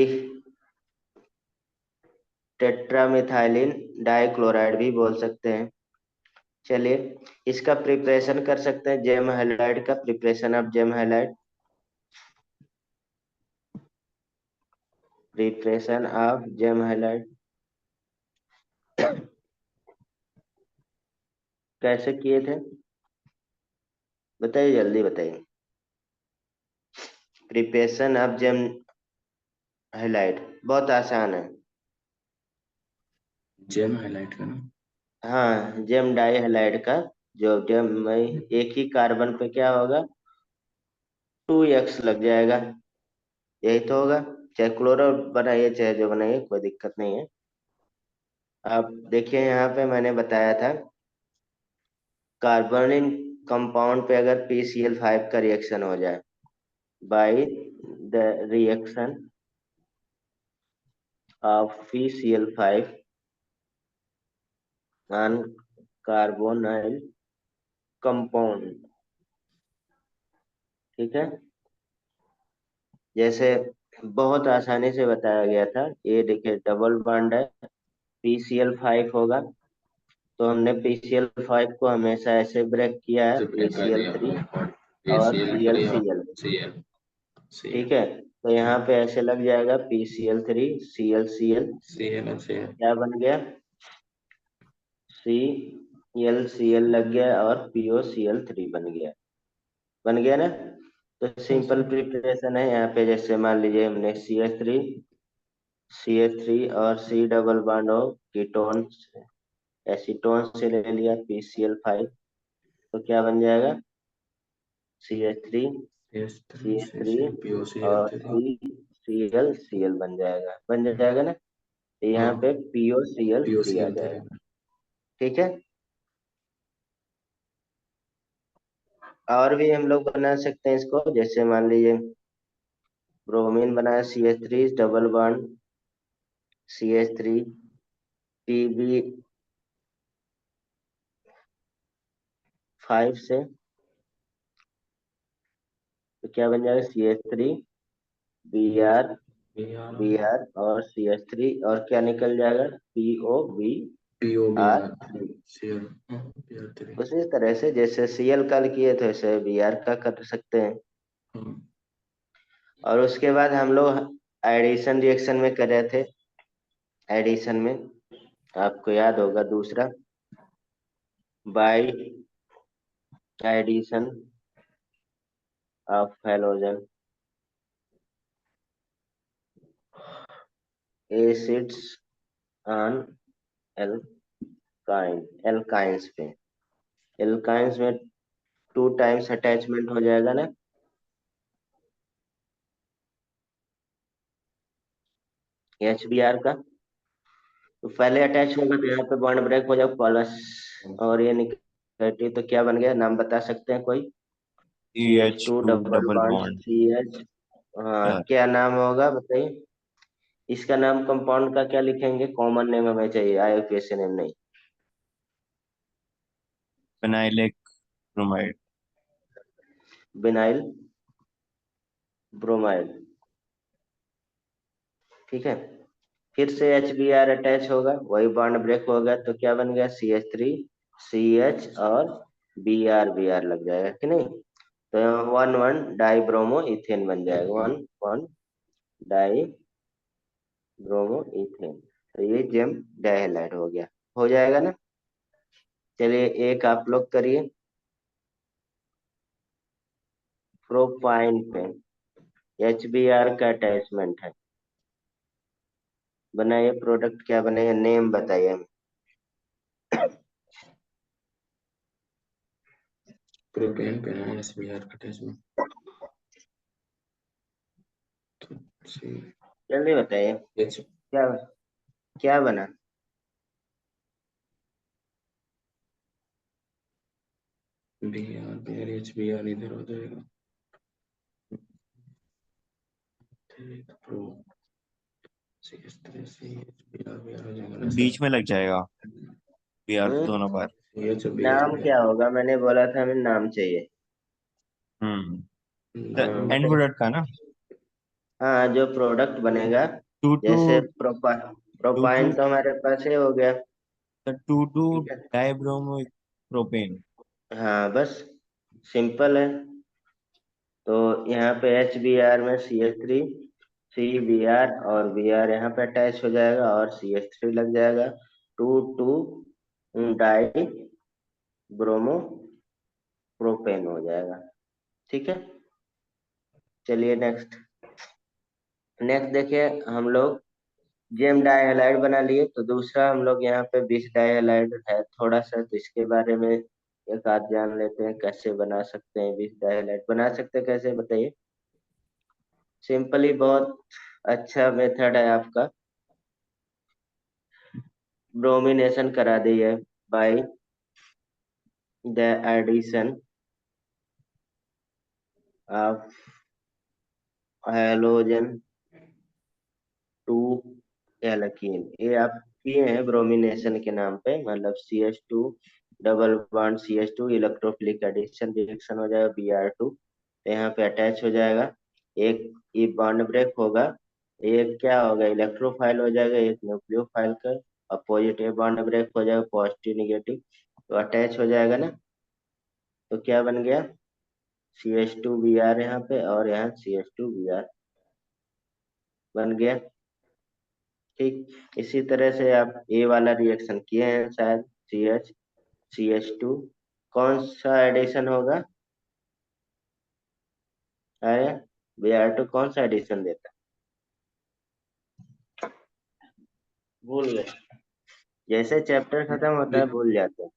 टेट्रामिथाइलिन डाइक्लोराइड भी बोल सकते हैं। चलिए, इसका प्रिपरेशन कर सकते हैं, जेम हैलाइड का preparation of gem halide, preparation of gem halide कैसे किए थे, बताइए जल्दी बताइए। प्रिपरेशन ऑफ जेम हैलाइड बहुत आसान है। जेम हाइलाइट का ना। हाँ, जेम डाई हैलाइड का, जो जेम में एक ही कार्बन पे क्या होगा, 2x लग जाएगा, यही तो होगा। चाहे क्लोरो बनाइए चाहे जो बनाइए, कोई दिक्कत नहीं है। आप देखिए यहाँ पे मैंने बताया था, कार्बोनिल कंपाउंड पे अगर PCl5 का रिएक्शन हो जाए, by the reaction of PCl5 on carbonyl compound, ठीक है, जैसे बहुत आसानी से बताया गया था। ये देखिए डबल बॉन्ड है, PCl5 होगा, तो हमने PCl5 को हमेशा ऐसे ब्रेक किया है, से ब्रेक कर दिया ACl3 और और ACl3 और ClCl, Cl ठीक Cl है। तो यहाँ पे ऐसे लग जाएगा PCl3 ClCl, Cl और Cl। क्या बन गया, ClCl लग गया और PoCl3 बन गया ना। तो हाँ सिंपल सर। प्रिपरेशन है यहाँ पे, जैसे मान लीजिए हमने CH3 और C डबल बॉन्ड हो कीटोन एसीटोन से ले लिया PCl5, तो क्या बन जाएगा, CH3 CH3 CH3 और CCl POCl3। ClCl बन जाएगा ना, तो यहाँ हाँ पे PoCl3 आ POCl3। जाएगा, ठीक है। और भी हम लोग बना सकते हैं इसको, जैसे मान लीजिए ब्रोमीन बनाया, CH3 double bond CH3 Pb5 से, तो क्या बन जाएगा, CH3 Br BR Br और CH3, और क्या निकल जाएगा, POBr3। Cl BR3। उसी तरह से जैसे Cl कल किए थे वैसे Br का कर सकते हैं। हाँ और उसके बाद हम लोग एडिशन रिएक्शन में कर रहे थे, एडिशन में आपको याद होगा दूसरा, by addition of halogen acids on alkyne alkynes पे, एल्काइंस में 2 टाइम्स अटैचमेंट हो जाएगा ना, HBr का। तो पहले अटैच होगा तो यहाँ पे बॉन्ड ब्रेक हो जाएगा प्लस, और ये निगेटिव, तो क्या बन गया, नाम बता सकते हैं कोई? C H CH2 two double double bond bond. CH। हाँ, यार क्या नाम होगा बताइए? इसका नाम कंपाउंड का क्या लिखेंगे? कॉमन नेम हमें चाहिए, IUPAC नेम नहीं। Phenylic bromide. बिनाइल ब्रोमाइड, ठीक है। फिर से HBr अटैच होगा, वही बॉन्ड ब्रेक होगा, तो क्या बन गया, CH3 CH और Br लग जाएगा कि नहीं? तो यहाँ 1 1 डाई ब्रोमो इथेन बन जाएगा, 1 1 डाई ब्रोमो इथेन। तो ये जेम डाइहैलाइड हो गया, हो जाएगा ना। चलिए एक आप लोग करिए, प्रोपाइन पे HBr का अटैचमेंट है, बनाइए प्रोडक्ट, क्या बनेगा, नेम बताइए हमें। प्रोपेन पे ना SBr का अटैचमेंट। तो जल्दी बताइए, CH क्या क्या बना? Br HBr इधर हो जाएगा, प्रो CH3 CHBr हो जाएगा ना सर। बीच में लग जाएगा BR हम्म दोनों बार। नाम CHBr क्या होगा? मैंने बोला था हमें नाम चाहिए। हम्म। एंड बताइए। प्रोडक्ट का ना। हाँ, जो प्रोडक्ट बनेगा, टू टू जैसे टू टू प्रोपाइन तो हमारे पास ही हो गया, टू टू ठीक है। Dibromo propane. हाँ बस, सिंपल है। तो यहाँ पे HBr में CH3 CBr और Br यहाँ पे अटैच हो जाएगा, और CH3 लग जाएगा, 2 2 डाई ब्रोमो प्रोपेन हो जाएगा, ठीक है। चलिए नेक्स्ट, नेक्स्ट देखिए, हम लोग जेम डाइहैलाइड बना लिए, तो दूसरा हम लोग यहाँ पे विष डाइहैलाइड है थोड़ा सा, तो इसके बारे में एक आध जान लेते हैं, कैसे बना सकते हैं विष डाइहैलाइड, बना सकते हैं कैसे बताइए? सिंपली, बहुत अच्छा मेथड है आपका, ब्रोमिनेशन करा दिए by the addition of halogen to alkene. ये आप किए हैं ब्रोमिनेशन के नाम पे, मतलब CH2 double bond CH2 electrophilic addition reaction हो जाएगा Br2, तो यहाँ पे अटैच हो जाएगा। एक ये बॉन्ड ब्रेक होगा, एक क्या होगा, इलेक्ट्रोफाइल हो जाएगा, एक न्यूक्लियोफाइल का अपोजिट, ये बॉन्ड ब्रेक हो जाएगा पॉजिटिव निगेटिव, तो अटैच हो जाएगा ना। तो क्या बन गया, CH2Br यहाँ पे, और यहाँ CH2Br बन गया, ठीक। इसी तरह से आप ए वाला रिएक्शन किए हैं शायद, CH2, कौन सा एडिशन होगा? अरे, Br2 कौन सा एडिशन देता है? भूल गए, जैसे चैप्टर खत्म होता है भूल जाते हैं।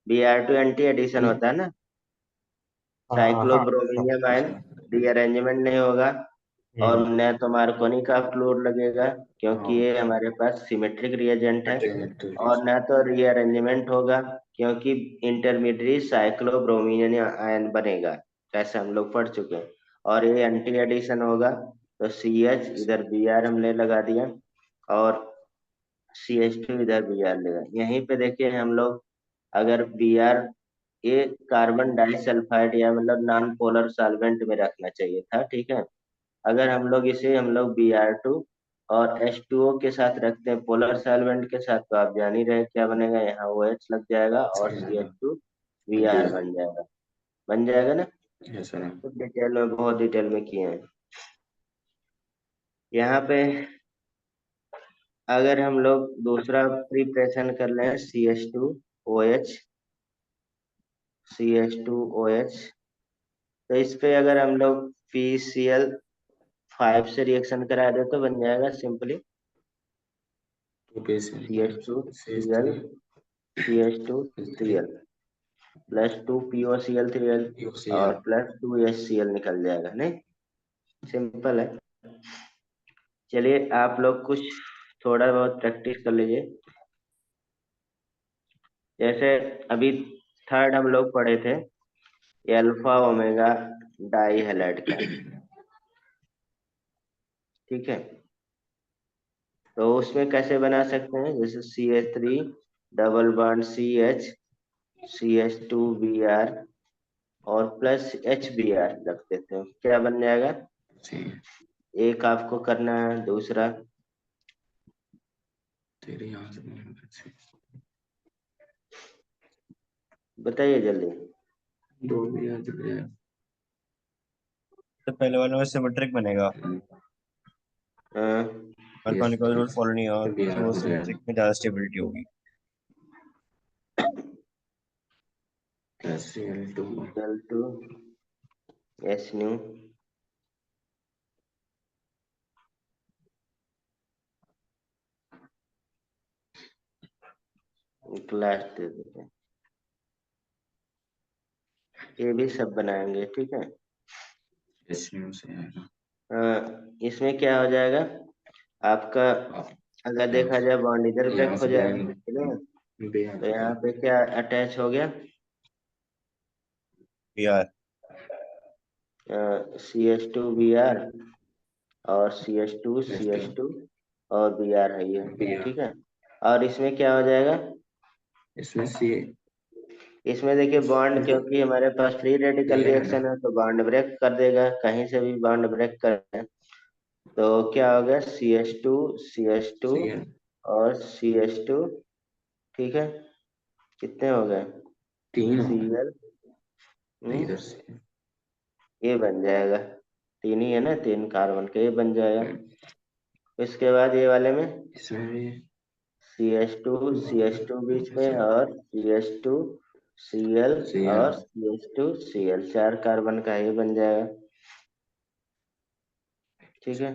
Br2 एंटी एडिशन होता है ना, हाँ हाँ। साइक्लोब्रोमीनियम आयन रीअरेंजमेंट नहीं होगा, और हम्म। न तो मार्कोनी का फ्लोर लगेगा, क्योंकि हाँ ये हमारे पास सिमेट्रिक रिएजेंट है, मैट्रिक्स। और न तो रीअरेंजमेंट होगा, क्योंकि इंटरमीडिएट साइक्लोब्रोमीनियम आयन बनेगा, ऐसा हम लोग पढ़ चुके हैं। और ये एंटी एडिशन होगा, तो CH इधर Br हमने लगा दिया, और CH2 इधर Br लगा, यहीं पे देखिए हम लोग, अगर Br ये कार्बन डाइसल्फाइड या मतलब नॉन पोलर सॉल्वेंट में रखना चाहिए था, ठीक है। अगर हम लोग Br2 और H2O के साथ रखते हैं पोलर सॉल्वेंट के साथ, तो आप जान ही रहे क्या बनेगा, यहाँ OH लग जाएगा और CH2 Br Br बन जाएगा ना। Yes sir. तो डिटेल में, बहुत डिटेल में किए हैं यहाँ पे। अगर हम लोग दूसरा प्रिपरेशन कर लें, CH2OH, CH2OH, तो इस पे अगर हम लोग PCl5 से रिएक्शन करा दे तो बन जाएगा सिंपली टू पे से CH2 CH3 Cl CH2 Cl, +2 POCl3L UCl और +2HCl निकल जाएगा, नहीं? सिंपल है। चलिए आप लोग कुछ थोड़ा बहुत प्रैक्टिस कर लीजिए। जैसे अभी थर्ड हम लोग पढ़े थे अल्फा ओमेगा डाई हैलाइड का, ठीक है? तो उसमें कैसे बना सकते हैं? जैसे CH3 double bond CH CH2Br और +HBr रख देते हैं, क्या बन जाएगा? सी एक आपको करना है, दूसरा तेरे यहाँ से नहीं होगा, सी। बताइए जल्दी। दो भी आ चुके हैं। तो पहले वाले में सिमेट्रिक बनेगा, हाँ, अल्फा यस निकल रूल फॉलो नहीं होगा बी क्योंकि आर वो हो जाएगा सिमेट्रिक में ज्यादा स्टेबिलिटी होगी। SCl2 Cl2 S new class दे देते हैं। ये भी सब बनाएंगे, ठीक है? SU से आएगा। इसमें क्या हो जाएगा आपका? आप अगर यहाँ देखा जाए बॉन्ड इधर यहाँ ब्रेक हो से जाएगा, जाएंगे ठीक है? बी आ तो चुका यहाँ है। पे क्या अटैच हो गया? यार CH2Br और CH2 ST CH2 और Br है ये, बी आर ठीक है? और इसमें क्या हो जाएगा? इसमें सी इसमें देखिए बॉन्ड, जो क्योंकि हमारे पास फ्री रेडिकल ये है ना रिएक्शन है तो बॉन्ड ब्रेक कर देगा, कहीं से भी बॉन्ड ब्रेक कर। तो क्या हो गया? CH2 CH2 सी है और CH2, ठीक है? कितने हो गए? तीन हो गए Cl इधर से। ये बन जाएगा, तीन ही है ना, तीन कार्बन के, ये बन जाएगा। इसके बाद ये वाले में इसमें भी CH2 बीच में और CH2Cl सी है और CH2Cl, चार कार्बन का ये बन जाएगा, ठीक है?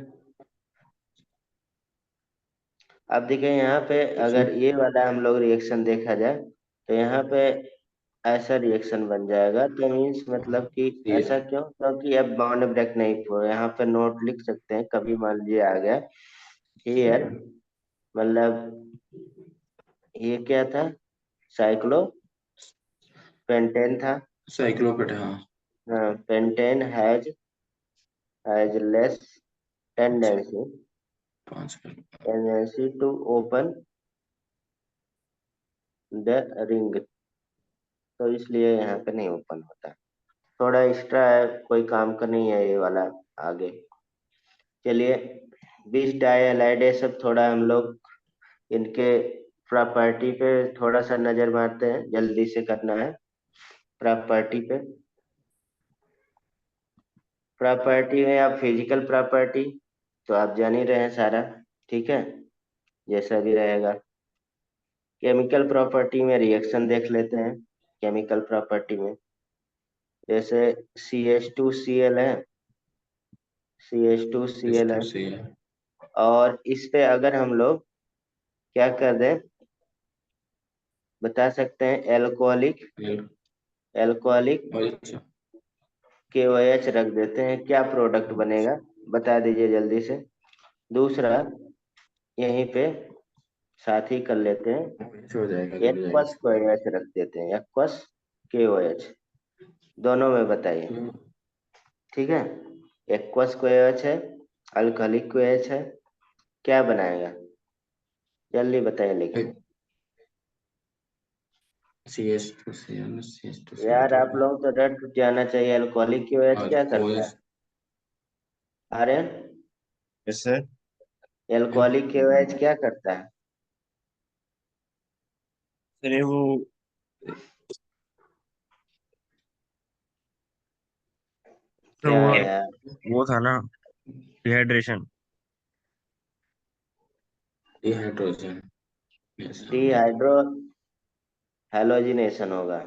अब देखिए यहाँ पे अगर इसमें ये वाला हम लोग रिएक्शन देखा जाए तो यहाँ पे ऐसा रिएक्शन बन जाएगा, तो मीन्स मतलब कि ये ऐसा क्यों? क्योंकि अब बॉन्ड ब्रेक नहीं हुआ। यहाँ पे नोट लिख सकते हैं, कभी मान लीजिए आ गया हियर, मतलब ये क्या था? साइक्लो पेंटेन था। साइक्लोपेट हाँ पेंटेन हैज लेस अच्छा टेंडेंसी पाँच कर tendency to open the ring, तो इसलिए यहाँ पे नहीं ओपन होता। थोड़ा एक्स्ट्रा है, कोई काम का नहीं है ये वाला। आगे चलिए, बीच डाइहाइलाइड है सब, थोड़ा हम लोग इनके प्रॉपर्टी पे थोड़ा सा नजर मारते हैं, जल्दी से करना है प्रॉपर्टी पे। प्रॉपर्टी में आप फिजिकल प्रॉपर्टी तो आप जान ही रहे हैं सारा, ठीक है? जैसा भी रहेगा। केमिकल प्रॉपर्टी में रिएक्शन देख लेते हैं। केमिकल प्रॉपर्टी में जैसे CH2Cl है, एस CH2Cl टू है, सी है और इस पे अगर हम लोग क्या कर दें, बता सकते हैं, एल्कोहलिक एल एल्कोहलिक अच्छा KOH रख देते हैं, क्या प्रोडक्ट बनेगा? बता दीजिए जल्दी से। दूसरा यहीं पे साथ ही कर लेते हैं, हो जाएगा जुड़ जाएगा एक्वस KOH रख देते हैं, एक्वस KOH, दोनों में बताइए, ठीक है? एक्वस KOH है, अल्कोहलिक KOH है, क्या बनाएगा? जल्दी बताइए लेकिन। सी एल यार टू आप लोग तो रट जाना चाहिए, अल्कोहलिक KOH और क्या ओ करता है? एस आर्यन, इससे एल्कोहलिक KOH क्या करता है? फिर वो तो क्या वो है यार? वो था ना, डिहाइड्रेशन। डिहाइड्रोजन यस हाँ डिहाइड्रो हैलोजिनेशन होगा,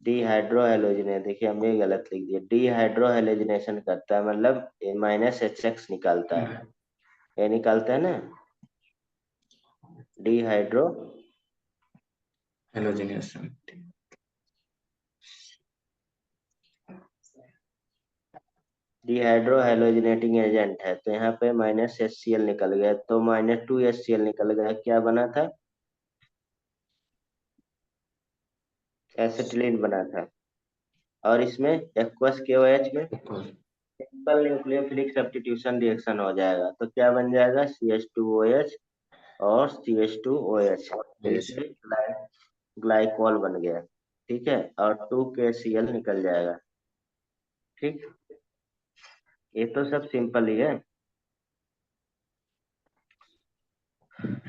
डिहाइड्रो हैलोजिनेशन। देखिए हम ये गलत लिख दिए, डिहाइड्रो हैलोजिनेशन करता है, मतलब -HX निकालता है, ये निकालता है ना, डिहाइड्रो हेलोजिनियस। डिहाइड्रो हेलोजिनेटिंग एजेंट है, तो यहाँ पे -HCl निकल गया, तो -2HCl निकल गया, क्या बना था? एसिटिलीन बना था। और इसमें एक्वस KOH में सिंपल न्यूक्लियोफिलिक सब्स्टिट्यूशन रिएक्शन हो जाएगा, तो क्या बन जाएगा? CH2OH और CH2OH मिलकर ग्लाइकॉल बन गया। ठीक है, और 2KCl निकल जाएगा। ठीक, ये तो सब सिंपल ही है।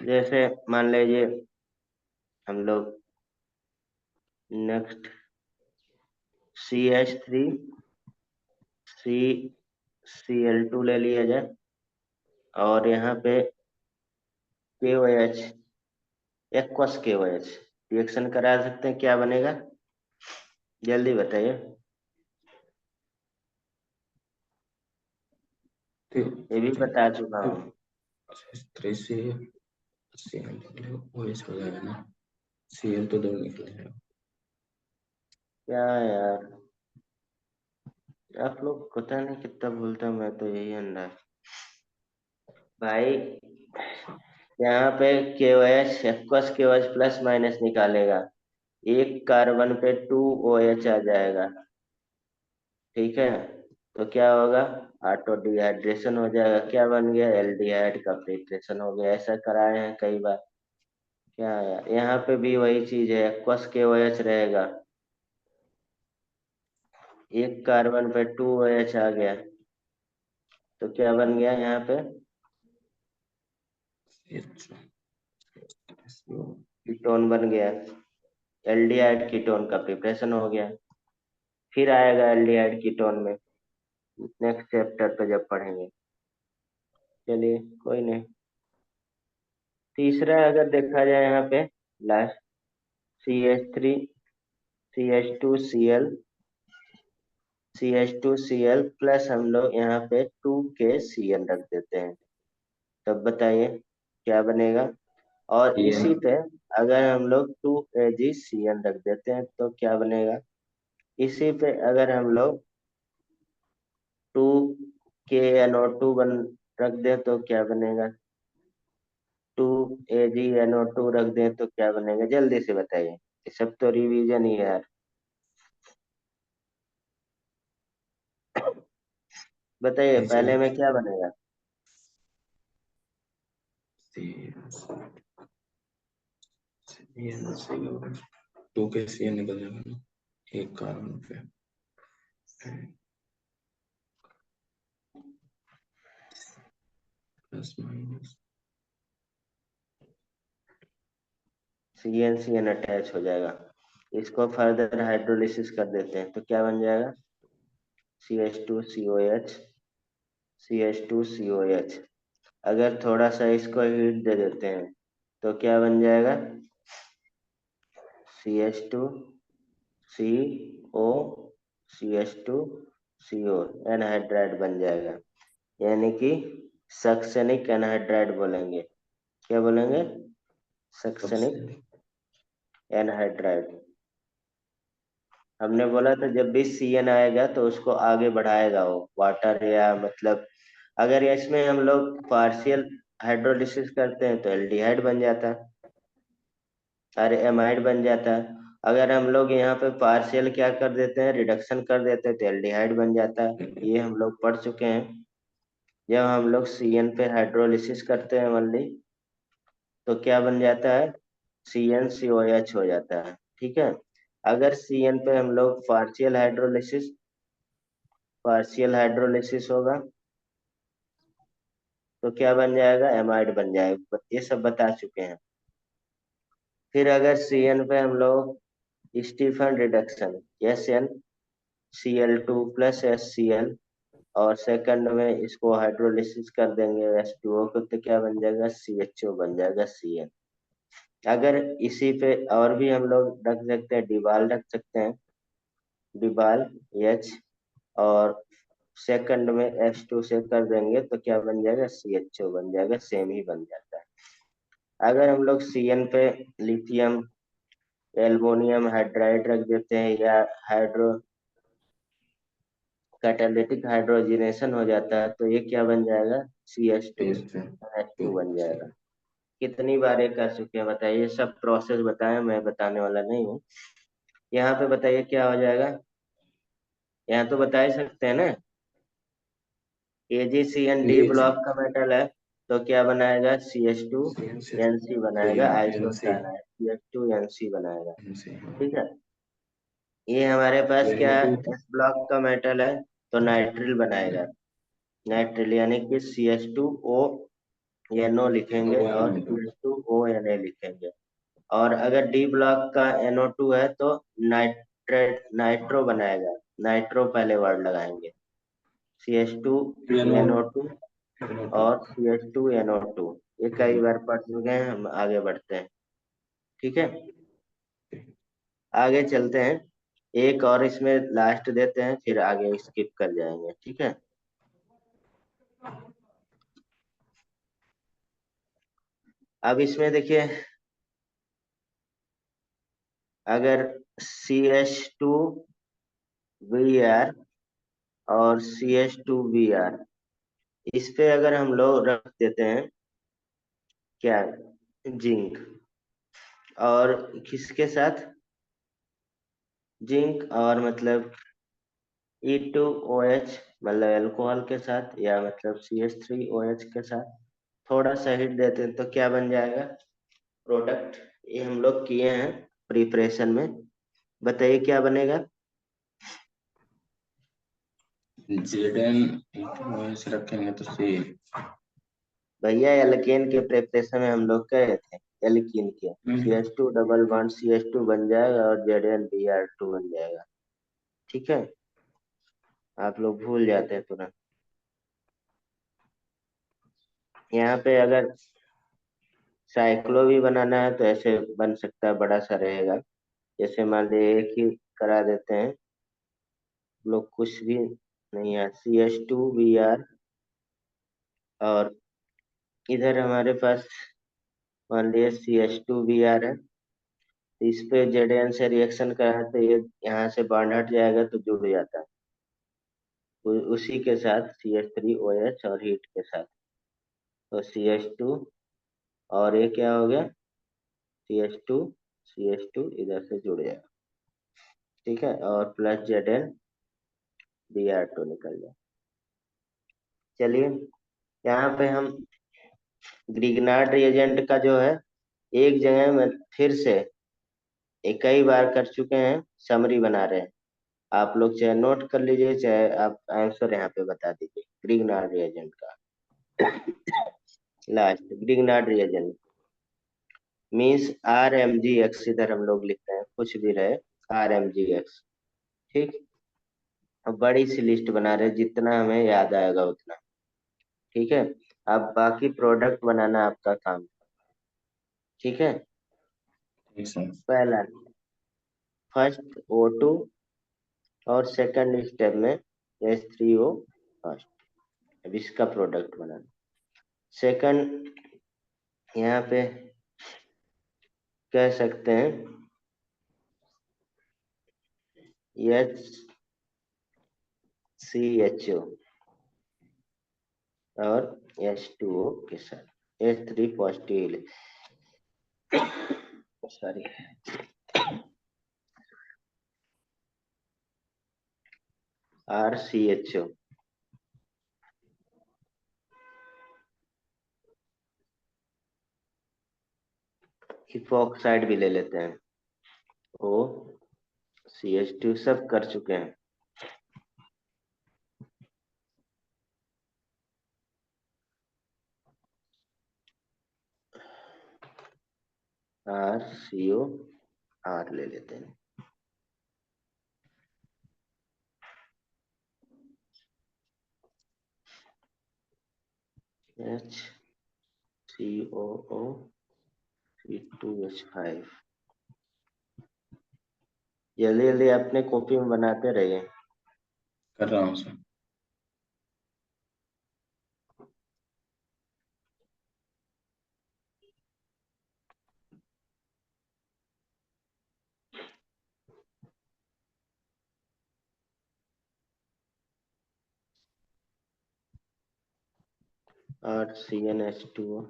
जैसे मान लीजिए हम लोग नेक्स्ट CH3 CCl2 ले लिया जाए, और यहाँ पे KOH एक्वस KOH रिएक्शन करा सकते हैं, क्या बनेगा? जल्दी बताइए। ये भी बता चुका हूँ। 3COH हो जाएगा ना, Cl तो 2 निकलेगा। क्या यार, आप लोग पता नहीं कितना बोलता, मैं तो यही अंडा भाई। यहाँ पे KOH aqueous KOH plus minus निकालेगा, एक कार्बन पे 2OH आ जाएगा। ठीक है, तो क्या होगा? ऑटो डिहाइड्रेशन हो जाएगा, क्या बन गया? एल्डिहाइड का प्रिपरेशन हो गया। ऐसा कराए हैं कई बार। क्या यार, यहाँ पे भी वही चीज है, एक्वस KOH रहेगा, एक कार्बन पे 2OH आ गया, तो क्या बन गया यहाँ पे? कीटोन बन गया, एल्डिहाइड कीटोन का प्रिपरेशन हो गया। फिर आएगा एल्डिहाइड कीटोन में नेक्स्ट चैप्टर पे जब पढ़ेंगे। चलिए कोई नहीं। तीसरा अगर देखा जाए यहाँ पे, लास्ट CH3 CH2Cl प्लस हम लोग यहाँ पे 2KCl रख देते हैं, तब बताइए क्या बनेगा? और इसी पे अगर हम लोग 2AgCl रख देते हैं तो क्या बनेगा? इसी पे अगर हम लोग 2KNO2 रख दें तो क्या बनेगा? 2AgNO2 रख दें तो क्या बनेगा? जल्दी से बताइए, ये सब तो रिवीजन ही है यार। बताइए पहले में क्या बनेगा? टू के सी निकल जाएगा ना, एक कार्बन पे प्लस माइनस CnCn अटैच हो जाएगा, इसको फर्दर हाइड्रोलिसिस कर देते हैं तो क्या बन जाएगा? CH2COH CH2COH। अगर थोड़ा सा इसको हीट दे देते हैं तो क्या बन जाएगा? CH2CO CH2CO एनहाइड्राइड बन जाएगा, यानी कि सक्सेनिक एनहाइड्राइड बोलेंगे। क्या बोलेंगे? Succinic anhydride. हमने बोला था जब भी Cn आएगा तो उसको आगे बढ़ाएगा वो वाटर, या मतलब अगर इसमें हम लोग पार्शियल हाइड्रोलिसिस करते हैं तो एल्डिहाइड बन जाता है, अरे एमाइड बन जाता है। अगर हम लोग यहाँ पे पार्शियल क्या कर देते हैं, रिडक्शन कर देते हैं, तो एल्डिहाइड बन जाता है। ये हम लोग पढ़ चुके हैं। जब हम लोग Cn पे हाइड्रोलिसिस करते हैं मान ली, तो क्या बन जाता है? CnCOH हो जाता है। ठीक है, अगर Cn पे हम लोग पार्शियल हाइड्रोलिसिस होगा तो क्या बन जाएगा? एमाइड बन जाएगा। ये सब बता चुके हैं। फिर अगर Cn पे हम लोग Stephen reduction SnCl2 plus HCl, और सेकंड में इसको हाइड्रोलिसिस कर देंगे H2O को, तो क्या बन जाएगा? CHO बन जाएगा Cn। अगर इसी पे और भी हम लोग रख सकते हैं, डिबाल रख सकते हैं, डिबाल H, और सेकंड में H2 से कर देंगे तो क्या बन जाएगा? CHO बन जाएगा, सेम ही बन जाता है। अगर हम लोग Cn पे लिथियम एल्युमिनियम हाइड्राइड रख देते हैं, या हाइड्रो कैटालिटिक हाइड्रोजनेशन हो जाता है, तो ये क्या बन जाएगा, CH2 फेस से NH2 टू बन से। जाएगा। कितनी बार ये कर चुके हैं बताइए, ये सब प्रोसेस बताया, मैं बताने वाला नहीं हूँ। यहाँ पे बताइए क्या हो जाएगा, यहाँ तो बता ही सकते हैं ना। AgCN डी पीएच ब्लॉक का मेटल है, तो क्या बनाएगा, CH2 से NC थ्री बनाएगा, एनसी आइसोसाइनाइड CH2 NC बनाएगा। एनसी। ठीक है, ये हमारे पास क्या है, NO2 S ब्लॉक का मेटल है, तो नाइट्रिल बनाएगा, नाइट्रिल यानी कि CH2O NO लिखेंगे ओ और NO2 CH2O Na लिखेंगे। और अगर डी ब्लॉक का NO2 है तो नाइट्रो बनाएगा, नाइट्रो पहले वर्ड लगाएंगे, CH2 NO NO2 NO2। और CH2NO2। ये कई बार पढ़ चुके हैं, हम आगे बढ़ते हैं। ठीक है, आगे चलते हैं, एक और इसमें लास्ट देते हैं, फिर आगे स्किप कर जाएंगे। ठीक है, अब इसमें देखिए, अगर CH2Br और CH2Br, इस पे अगर हम लोग रख देते हैं क्या, जिंक, और किसके साथ, जिंक और मतलब E2OH, मतलब अल्कोहल के साथ, या मतलब CH3OH के साथ थोड़ा सा हिट देते हैं, तो क्या बन जाएगा प्रोडक्ट। ये हम लोग किए हैं प्रिपरेशन में, बताइए क्या बनेगा। ZnO रखेंगे तो सी। भैया एल्केन के प्रिपरेशन में हम लोग गए थे, एल्कीन के, CH2 डबल बॉन्ड CH2 बन जाएगा और ZnBr2 बन जाएगा। ठीक है, आप लोग भूल जाते हैं तुरंत। यहाँ पे अगर साइक्लो भी बनाना है तो ऐसे बन सकता है, बड़ा सा रहेगा। जैसे मान लीजिए एक ही करा देते हैं लोग, कुछ भी नहीं है, CH2Br, और इधर हमारे पास मान लीजिए CH2Br है, तो इस पे Zn से रिएक्शन करा तो ये यहाँ से बॉन्ड हट जाएगा तो जुड़ जाता है, उसी के साथ CH3OH और हीट के साथ, तो CH2, और ये क्या हो गया, CH2 इधर से जुड़ जाएगा। ठीक है, और प्लस ZnBr2 निकल जाए। चलिए, यहाँ पे हम ग्रिग्नार्ड रिएजेंट का जो है, एक जगह में फिर से एक कई बार कर चुके हैं, समरी बना रहे हैं। आप लोग चाहे नोट कर लीजिए, चाहे आप आंसर यहाँ पे बता दीजिए ग्रिग्नार्ड रिएजेंट का। Last Grignard reagent means RMgX, इधर हम लोग लिखते हैं, कुछ भी रहे, RMgX। ठीक, अब बड़ी सी लिस्ट बना रहे हैं, जितना हमें याद आएगा उतना। ठीक है, अब बाकी प्रोडक्ट बनाना आपका काम। ठीक है, ठीक सर। पहला फर्स्ट O2, और सेकंड स्टेप में H3O फर्स्ट। अब इसका प्रोडक्ट बनाना, सेकंड यहाँ पे कह सकते हैं HCHO और H2O के साथ H3 positive, sorry, RCHO, epoxide भी ले लेते हैं, OCH2 सब कर चुके हैं। RCOR ले लेते हैं, HCOO C2H5। जल्दी जल्दी अपने कॉपी में बनाते रहिए। कर रहा हूँ sir. RCnH2O,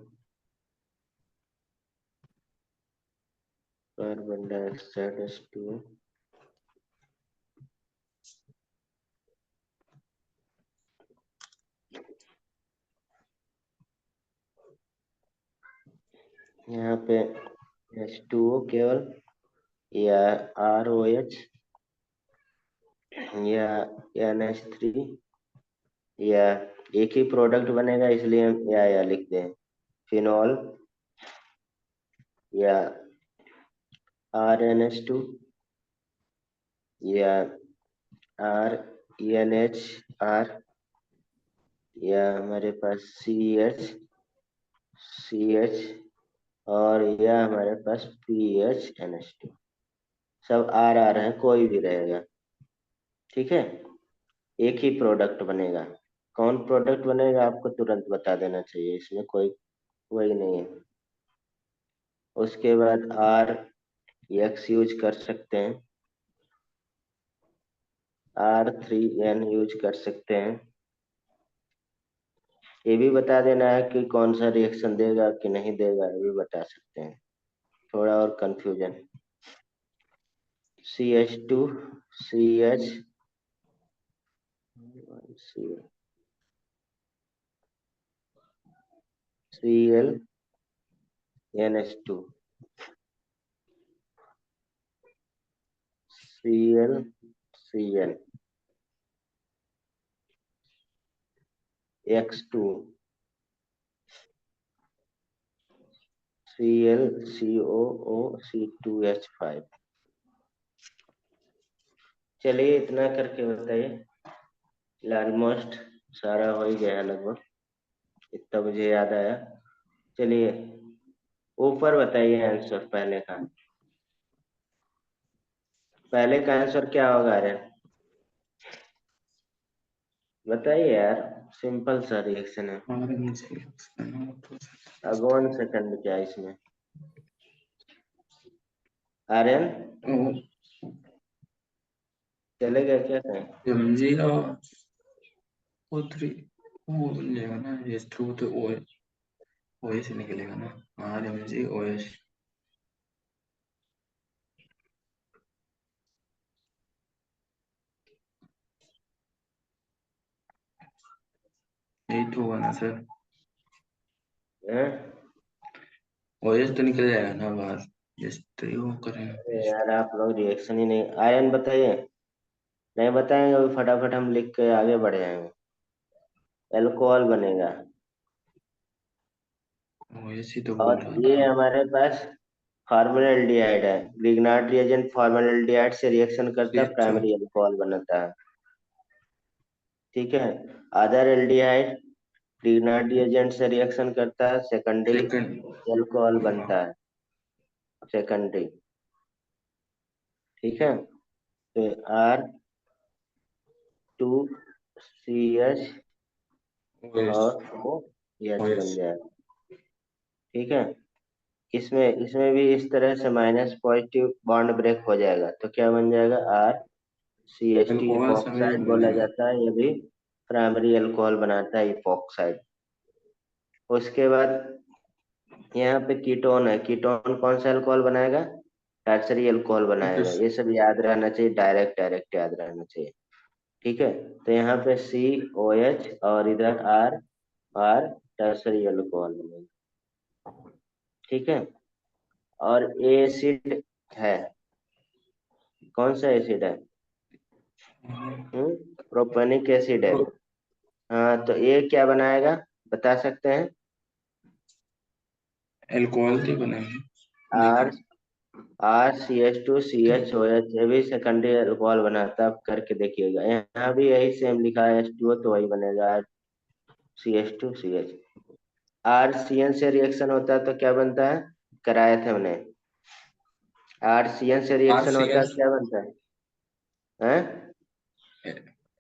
carbon dioxide H2O, यहाँ पे H2O केवल, या ROH, या NH3, या एक ही प्रोडक्ट बनेगा इसलिए हम या लिखते हैं, फिनॉल, या RnH2, या ReNH, या हमारे पास CH, और या हमारे पास PHNH2। सब R है, कोई भी रहेगा, ठीक है। एक ही प्रोडक्ट बनेगा। कौन प्रोडक्ट बनेगा आपको तुरंत बता देना चाहिए, इसमें कोई वही नहीं है। उसके बाद RX यूज कर सकते हैं, R3N यूज कर सकते हैं। ये भी बता देना है कि कौन सा रिएक्शन देगा कि नहीं देगा, ये भी बता सकते हैं, थोड़ा और confusion. CH2, CH, Cl, NH2, Cl, Cl, X2, Cl, COO, C2H5। चलिए इतना करके बताइए। ऑलमोस्ट सारा हो ही गया लगभग, इतना मुझे याद आया। चलिए ऊपर बताइए आंसर पहले का आंसर क्या होगा रे, बताइए यार, सिंपल सा रिएक्शन है। अगवन सेकंड क्या है इसमें, आर्यन चलेगा क्या कहें? एमजी और O3 वो बन जाएगा ना, H2 तो OH निकलेगा ना, RMG OH। यही तो होगा ना सर, हैं? OH तो निकल जाएगा ना बाहर, H3 वो अरे करेंगे। यार आप लोग रिएक्शन ही नहीं, आर्यन बताइए। नहीं बताएंगे अभी फटाफट हम लिख के आगे बढ़ जाएंगे। एल्कोहल बनेगा, OH ही तो और बोल रहा ये था। हमारे पास फॉर्मल्डिहाइड है। ग्रिग्नार्ड रिएजेंट फॉर्मल्डिहाइड से रिएक्शन करता है, फिर तो प्राइमरी अल्कोहल बनता है, ठीक है। अदर एल्डिहाइड ग्रिग्नार्ड रिएजेंट से रिएक्शन करता है, सेकेंडरी सेकंड। अल्कोहल हाँ, बनता है, सेकेंडरी, ठीक है। तो R2CH OH और OH बन OH। जाएगा, ठीक है। इसमें इसमें भी इस तरह से माइनस पॉजिटिव बॉन्ड ब्रेक हो जाएगा, तो क्या बन जाएगा, RCH2 अल्कोहल सभी इपॉक्साइड में बोला बनेगा। जाता है, ये भी प्राइमरी अल्कोहल बनाता है, इपॉक्साइड। उसके बाद यहाँ पे कीटोन है, कीटोन कौन सा अल्कोहल बनाएगा, टर्सरी अल्कोहल बनाएगा। ये सब याद रहना चाहिए, डायरेक्ट डायरेक्ट याद रहना चाहिए, ठीक है। तो यहाँ पे COH और इधर R टर्सरी अल्कोहल बनेगा, ठीक है। और एसिड है, कौन सा एसिड है, प्रोपेनिक एसिड है। हाँ तो ये क्या बनाएगा, बता सकते हैं? अल्कोहल तो बनेंगे, आर देखिए। RCH2CHOH, ये भी सेकेंडरी अल्कोहल बनाता है, आप करके देखिएगा। यहाँ भी यही सेम लिखा है, H2O तो वही बनेगा, CH2CH। RCN से रिएक्शन होता है तो क्या बनता है, कराया था हमने। RCN से आर रिएक्शन सी होता है एन तो क्या बनता है, हैं?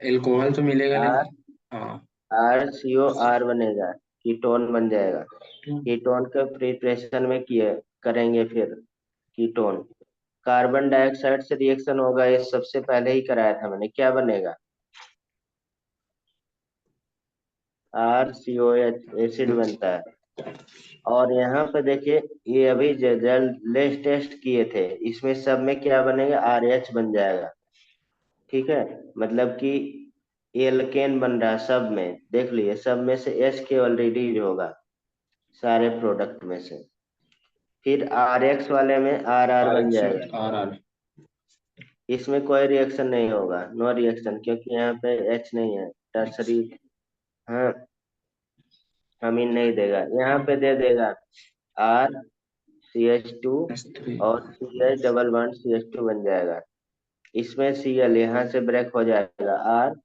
अल्कोहल तो मिलेगा आर नहीं। हाँ। RCOR बनेगा, कीटोन बन जाएगा। कीटोन के प्रिपरेशन में किए करेंगे फिर कीटोन। कार्बन डाइऑक्साइड से रिएक्शन होगा, ये सबसे पहले ही कराया था मैंने, क्या बनेगा, RCOH एसिड बनता है। और यहाँ पे देखिए, ये अभी लेटेस्ट टेस्ट किए थे, इसमें सब में क्या बनेगा, RH बन जाएगा। ठीक है, मतलब कि एल्केन बन रहा है सब में, देख लिए सब में से H केवल रिड्यूज होगा सारे प्रोडक्ट में से। फिर RX वाले में RR आर बन एक्स जाएगा। आर आर इसमें कोई रिएक्शन नहीं होगा, नो रिएक्शन, क्योंकि यहाँ पे H नहीं है, टर्सरी। हाँ, अमीन नहीं देगा, यहाँ पे दे देगा RCH2 S3 और CH डबल बॉन्ड CH2 बन जाएगा। इसमें Cl यहाँ से ब्रेक हो जाएगा, R